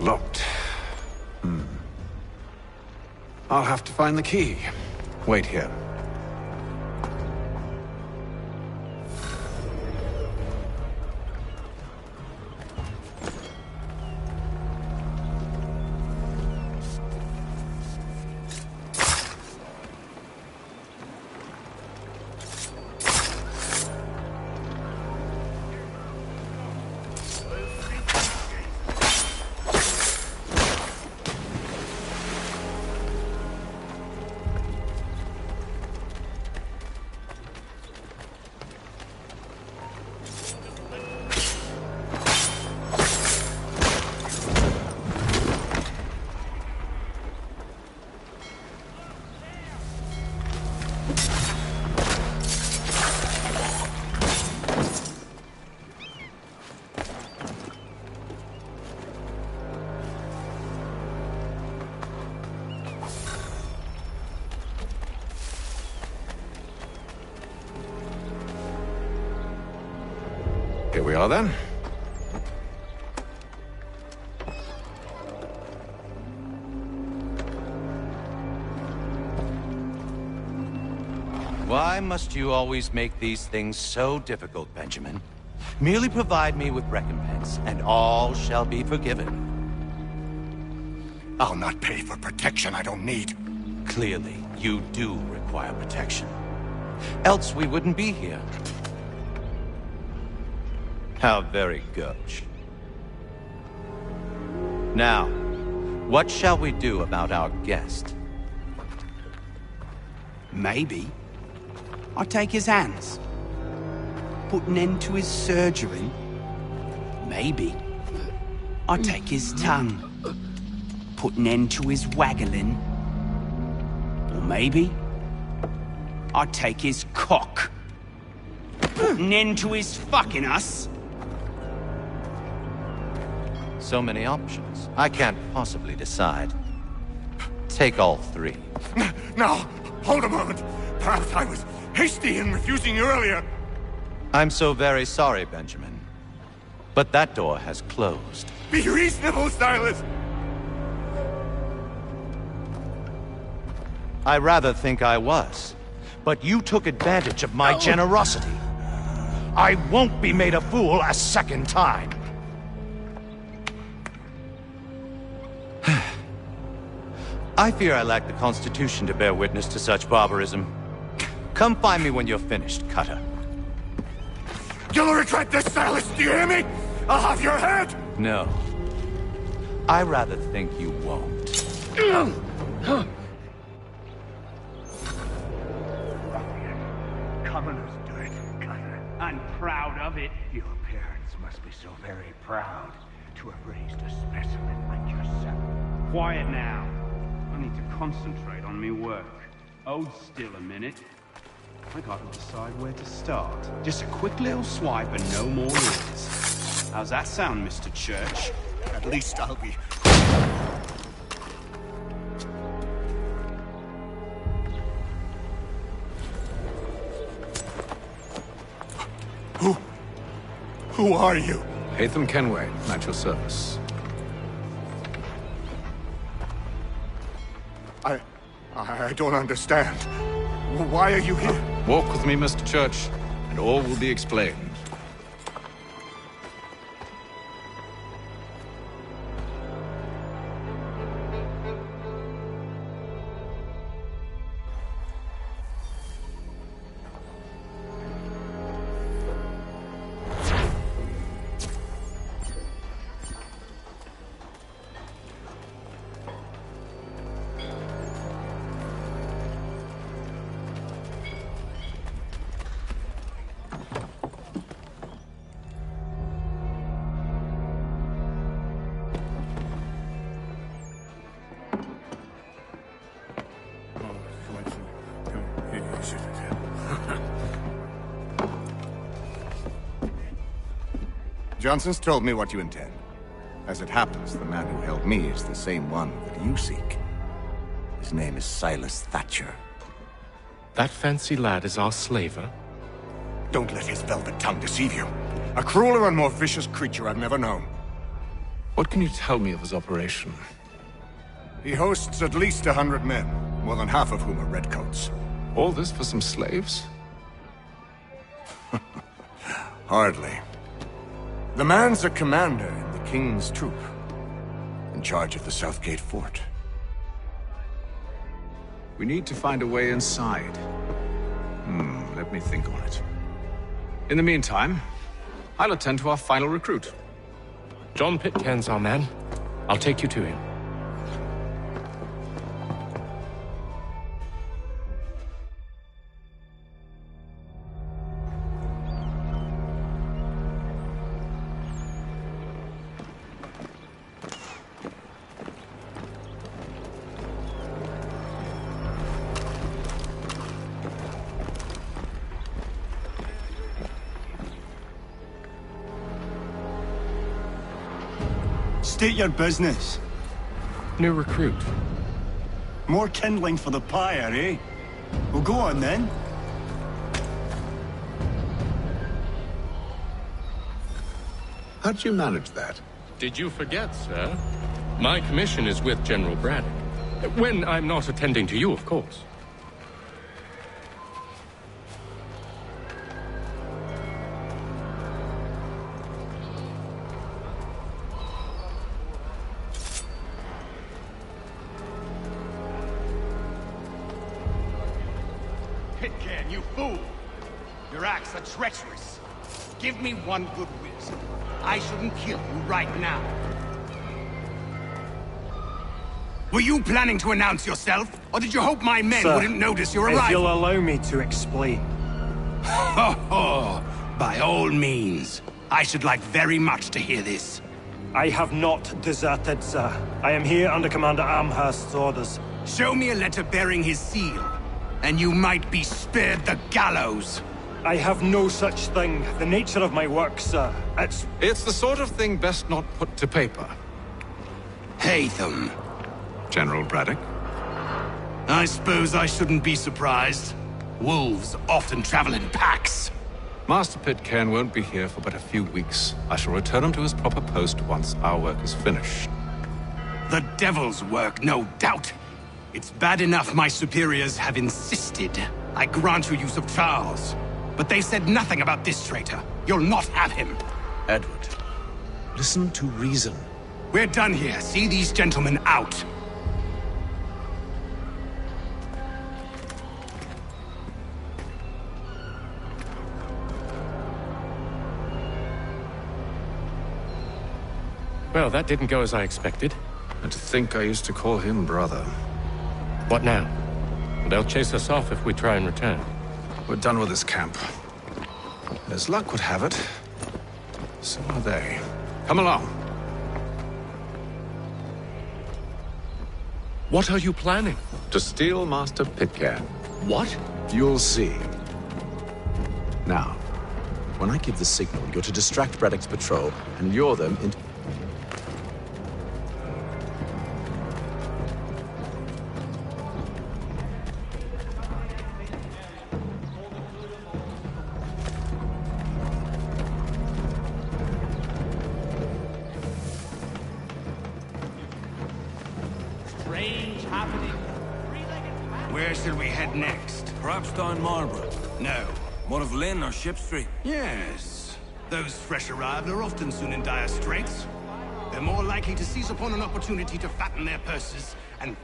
Locked. I'll have to find the key. Wait here. Here we are, then. Why must you always make these things so difficult, Benjamin? Merely provide me with recompense, and all shall be forgiven. I'll not pay for protection I don't need. Clearly, you do require protection. Else we wouldn't be here. How very gauche. Now, what shall we do about our guest? Maybe I take his hands, put an end to his surgery. Maybe I take his tongue, put an end to his waggling. Or maybe I take his cock, put an end to his fucking us. So many options. I can't possibly decide. Take all three. No, hold a moment. Perhaps I was hasty in refusing you earlier. I'm so very sorry, Benjamin. But that door has closed. Be reasonable, Silas. I rather think I was. But you took advantage of my generosity. I won't be made a fool a second time. I fear I lack the constitution to bear witness to such barbarism. Come find me when you're finished, Cutter. You'll regret this, Silas, do you hear me? I'll have your head! No. I rather think you won't. Commoners do it, Cutter. And proud of it. Your parents must be so very proud. to have raised a specimen like yourself. Quiet now. I need to concentrate on me work. Hold still a minute. I gotta decide where to start. Just a quick little swipe and no more ears. How's that sound, Mr. Church? At least I'll be... Who are you? Hatham Kenway, at your service. I don't understand. Why are you here? Walk with me, Mr. Church, and all will be explained. Johnson's told me what you intend. As it happens, the man who held me is the same one that you seek. His name is Silas Thatcher. That fancy lad is our slaver? Don't let his velvet tongue deceive you. A crueler and more vicious creature I've never known. What can you tell me of his operation? He hosts at least 100 men, more than half of whom are redcoats. All this for some slaves? Hardly. The man's a commander in the King's troop, in charge of the Southgate Fort. We need to find a way inside. Let me think on it. In the meantime, I'll attend to our final recruit. John Pitcairn's our man. I'll take you to him. State your business. New recruit. More kindling for the pyre, eh? Well, go on then. How'd you manage that? Did you forget, sir? My commission is with General Braddock. When I'm not attending to you, of course. Pitcairn, you fool! Your acts are treacherous. Give me one good reason. I shouldn't kill you right now. Were you planning to announce yourself? Or did you hope my men wouldn't notice your arrival? If you'll allow me to explain. Ho ho! By all means. I should like very much to hear this. I have not deserted, sir. I am here under Commander Amherst's orders. Show me a letter bearing his seal, and you might be spared the gallows. I have no such thing. The nature of my work, sir, It's the sort of thing best not put to paper. Hatham. General Braddock? I suppose I shouldn't be surprised. Wolves often travel in packs. Master Pitcairn won't be here for but a few weeks. I shall return him to his proper post once our work is finished. The devil's work, no doubt. It's bad enough my superiors have insisted I grant you use of Charles. But they said nothing about this traitor. You'll not have him. Edward, listen to reason. We're done here. See these gentlemen out. Well, that didn't go as I expected. And to think I used to call him brother. What now? They'll chase us off if we try and return. We're done with this camp. As luck would have it, so are they. Come along. What are you planning? To steal Master Pitcairn. What? You'll see. Now, when I give the signal, you're to distract Braddock's patrol and lure them into... Where shall we head next? Perhaps down Marlborough. No. One of Lynn or Ship Street? Yes. Those fresh arrived are often soon in dire straits. They're more likely to seize upon an opportunity to fatten their purses and...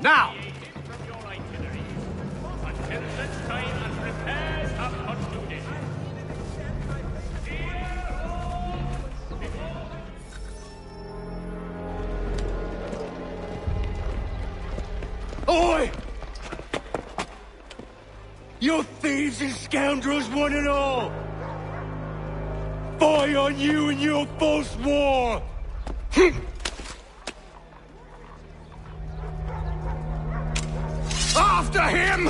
Now! Oi! You thieves and scoundrels, one and all! Fie on you and your false war! After him!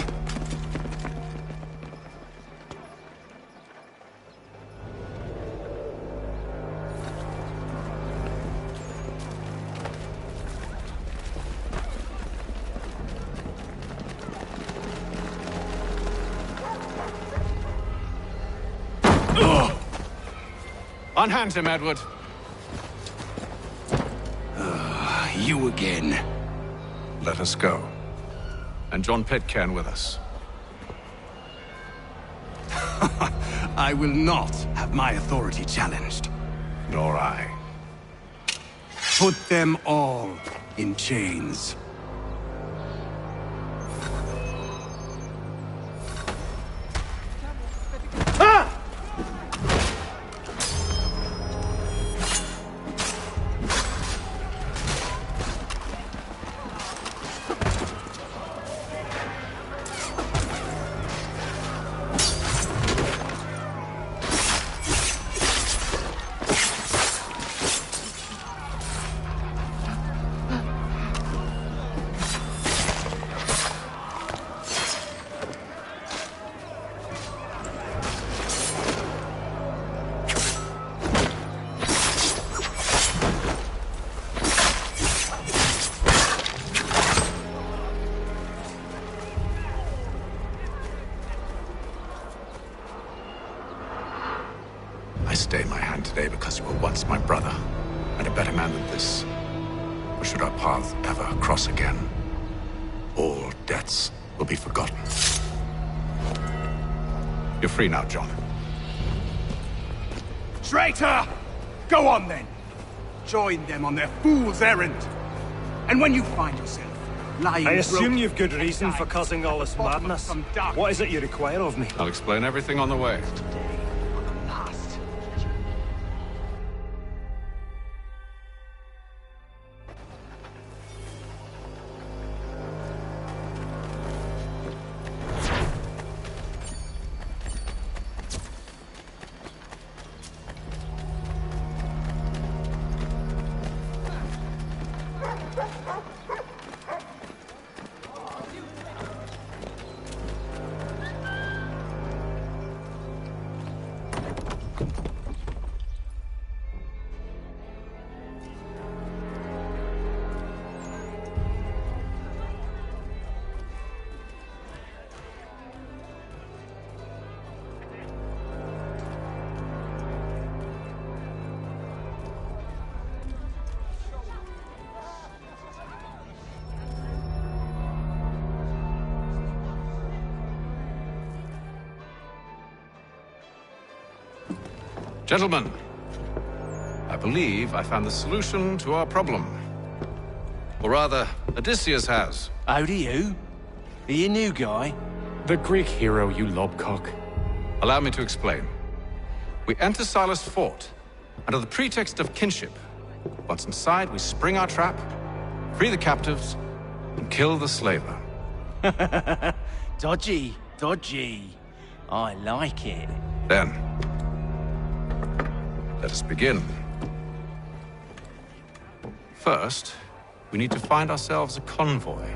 Unhand him, Edward. You again. Let us go. And John Pitcairn with us. I will not have my authority challenged. Nor I. Put them all in chains. I stay my hand today because you were once my brother, and a better man than this. Or should our paths ever cross again, all debts will be forgotten. You're free now, John. Traitor! Go on then! Join them on their fool's errand! And when you find yourself lying... I assume you've good reason for causing all this madness. What is it you require of me? I'll explain everything on the way. Gentlemen, I believe I found the solution to our problem. Or rather, Odysseus has. How do you? Are you new guy? The Greek hero, you lobcock. Allow me to explain. We enter Silas' fort, under the pretext of kinship. Once inside, we spring our trap, free the captives, and kill the slaver. Dodgy, dodgy. I like it. Then, let us begin. First, we need to find ourselves a convoy.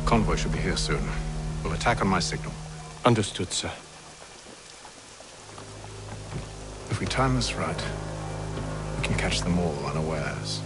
Convoy should be here soon. We'll attack on my signal. Understood, sir. If we time this right, we can catch them all unawares.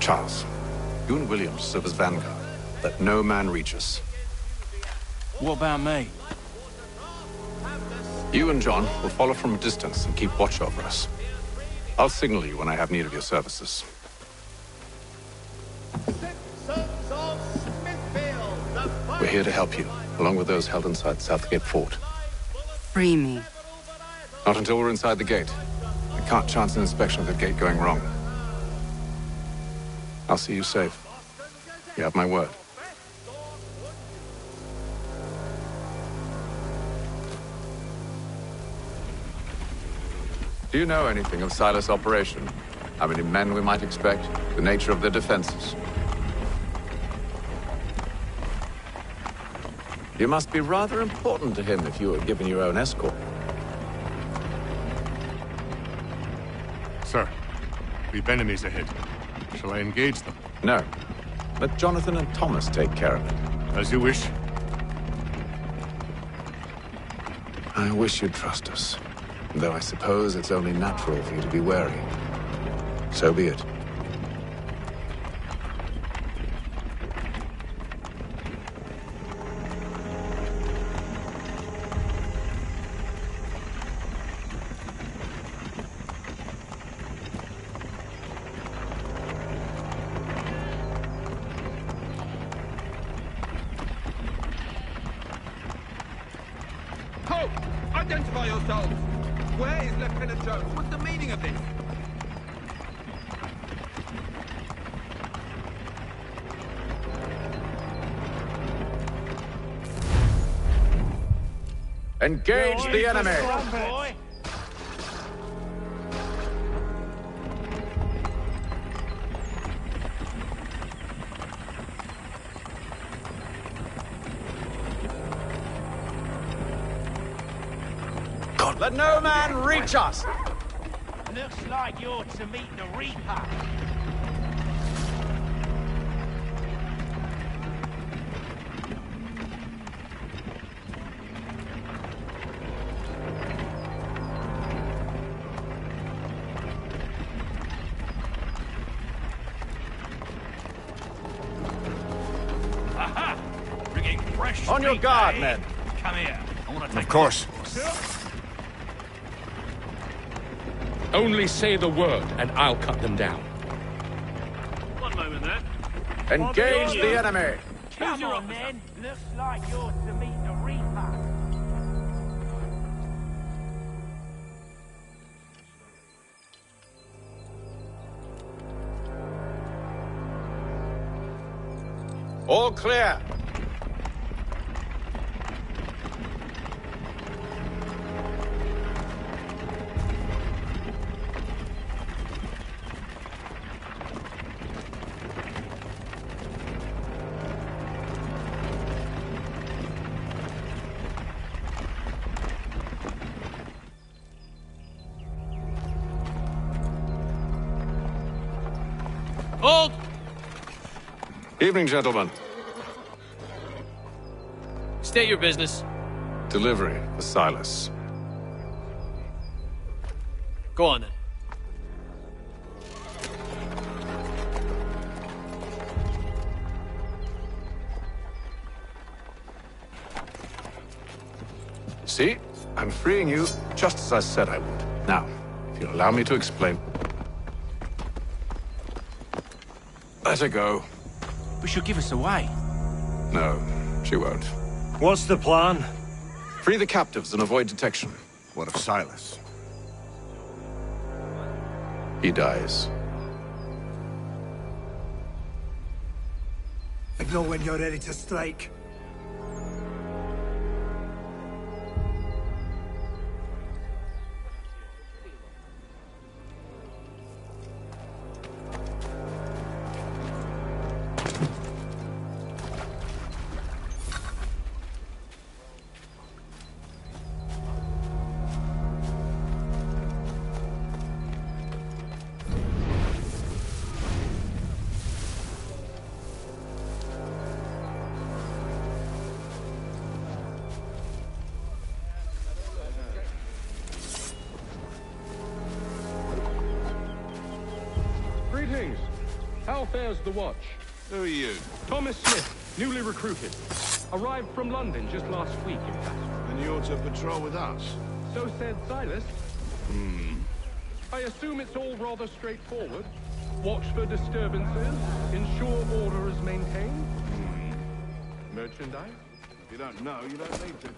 Charles, you and Williams serve as vanguard. Let no man reach us. What about me? You and John will follow from a distance and keep watch over us. I'll signal you when I have need of your services. We're here to help you, along with those held inside Southgate Fort. Free me. Not until we're inside the gate. I can't chance an inspection of the gate going wrong. I'll see you safe. You have my word. Do you know anything of Silas' operation? How many men we might expect? The nature of their defenses? You must be rather important to him if you were given your own escort. Sir, we've enemies ahead. Shall I engage them? No. Let Jonathan and Thomas take care of it. As you wish. I wish you'd trust us. Though I suppose it's only natural for you to be wary. So be it. Halt! Identify yourselves! Where is Lieutenant Jones? What's the meaning of this? Engage the enemy! God, let no man reach us! Looks like you're to meet the Reaper. Aha! Bringing fresh On your meat, guard, eh? men. Come here. I want to take Of course. Only say the word, and I'll cut them down. One moment there. Engage the enemy! Come on, men. Looks like you're to meet the Reaper. All clear. Hold! Evening, gentlemen. State your business. Delivery for Silas. Go on then. See? I'm freeing you just as I said I would. Now, if you'll allow me to explain. Let her go. But she'll give us away. No, she won't. What's the plan? Free the captives and avoid detection. What of Silas? He dies. Signal when you're ready to strike. Greetings. How fares the watch? Who are you? Thomas Smith, newly recruited. Arrived from London just last week, in fact. And you're to patrol with us? So said Silas. I assume it's all rather straightforward. Watch for disturbances, ensure order is maintained. Merchandise? If you don't know, you don't need to.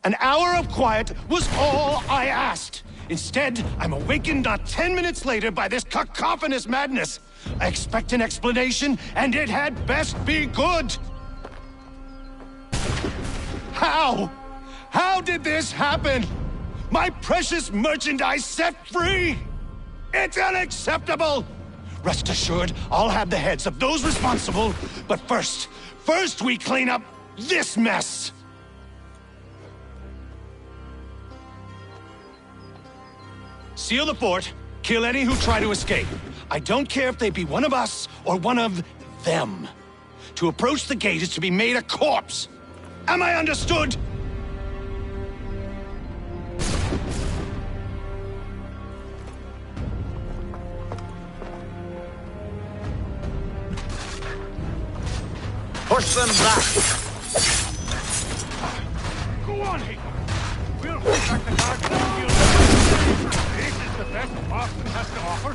An hour of quiet was all I asked. Instead, I'm awakened not 10 minutes later by this cacophonous madness. I expect an explanation, and it had best be good. How? How did this happen? My precious merchandise set free? It's unacceptable! Rest assured, I'll have the heads of those responsible, but first we clean up this mess! Seal the fort, kill any who try to escape. I don't care if they be one of us or one of them. To approach the gate is to be made a corpse. Am I understood? Push them back! Go on, Hick! We'll push back the guards and we'll... This is the best Boston has to offer.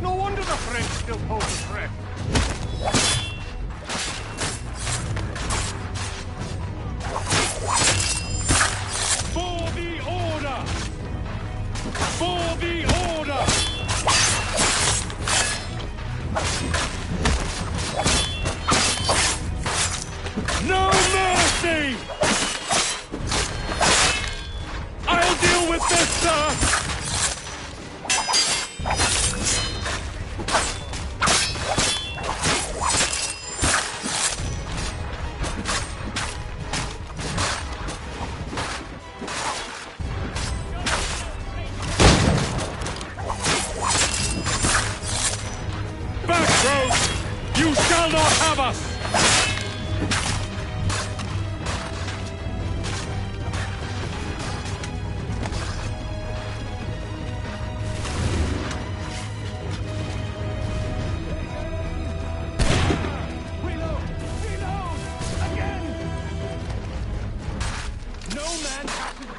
No wonder the French still pose a threat. For the order! For the order! No mercy! I'll deal with this, sir! Back, rogue! You shall not have us!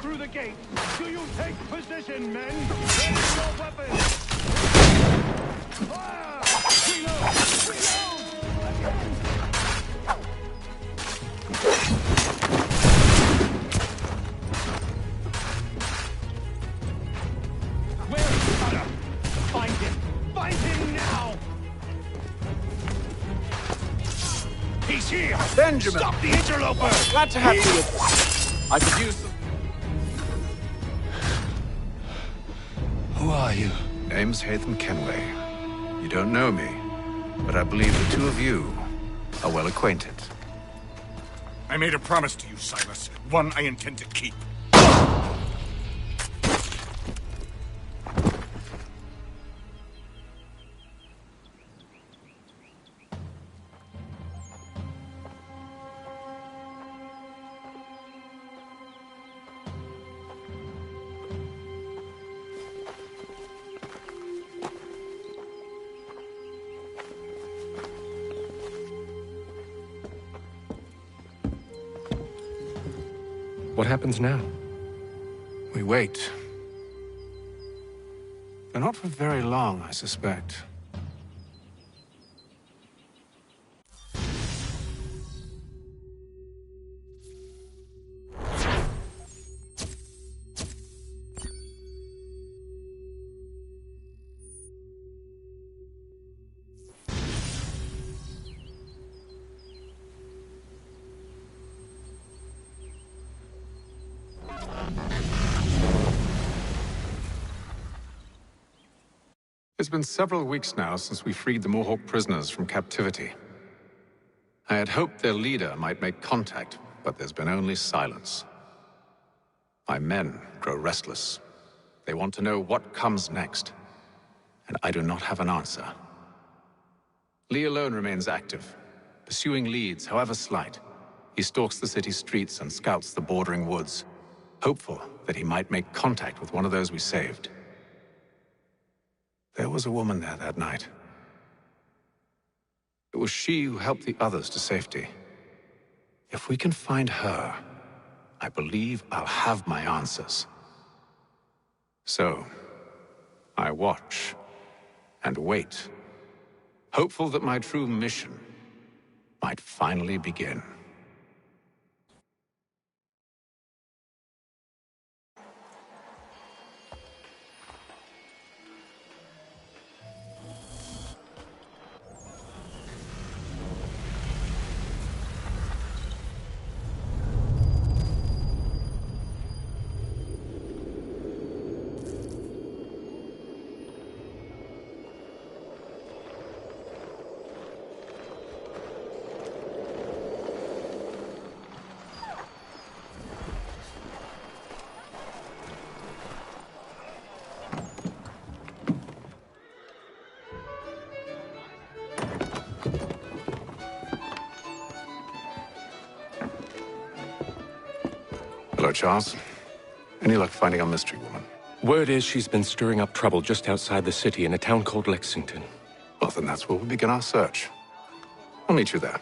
Through the gate. Do you take position, men? Raise your weapons! Fire! Reload! Reload! Where is Cutter? Find him! Find him now! He's here! Benjamin! Stop the interloper! Glad to have you with us. I could use some... Who are you? Name's Hatham Kenway. You don't know me, but I believe the two of you are well acquainted. I made a promise to you, Silas. One I intend to keep. What happens now? We wait. But not for very long, I suspect. It's been several weeks now since we freed the Mohawk prisoners from captivity. I had hoped their leader might make contact, but there's been only silence. My men grow restless. They want to know what comes next, and I do not have an answer. Lee alone remains active, pursuing leads, however slight. He stalks the city streets and scouts the bordering woods, hopeful that he might make contact with one of those we saved. There was a woman there that night. It was she who helped the others to safety. If we can find her, I believe I'll have my answers. So, I watch and wait, hopeful that my true mission might finally begin. Hello, Charles. Any luck finding our mystery woman? Word is she's been stirring up trouble just outside the city in a town called Lexington. Well, then that's where we'll begin our search. I'll meet you there.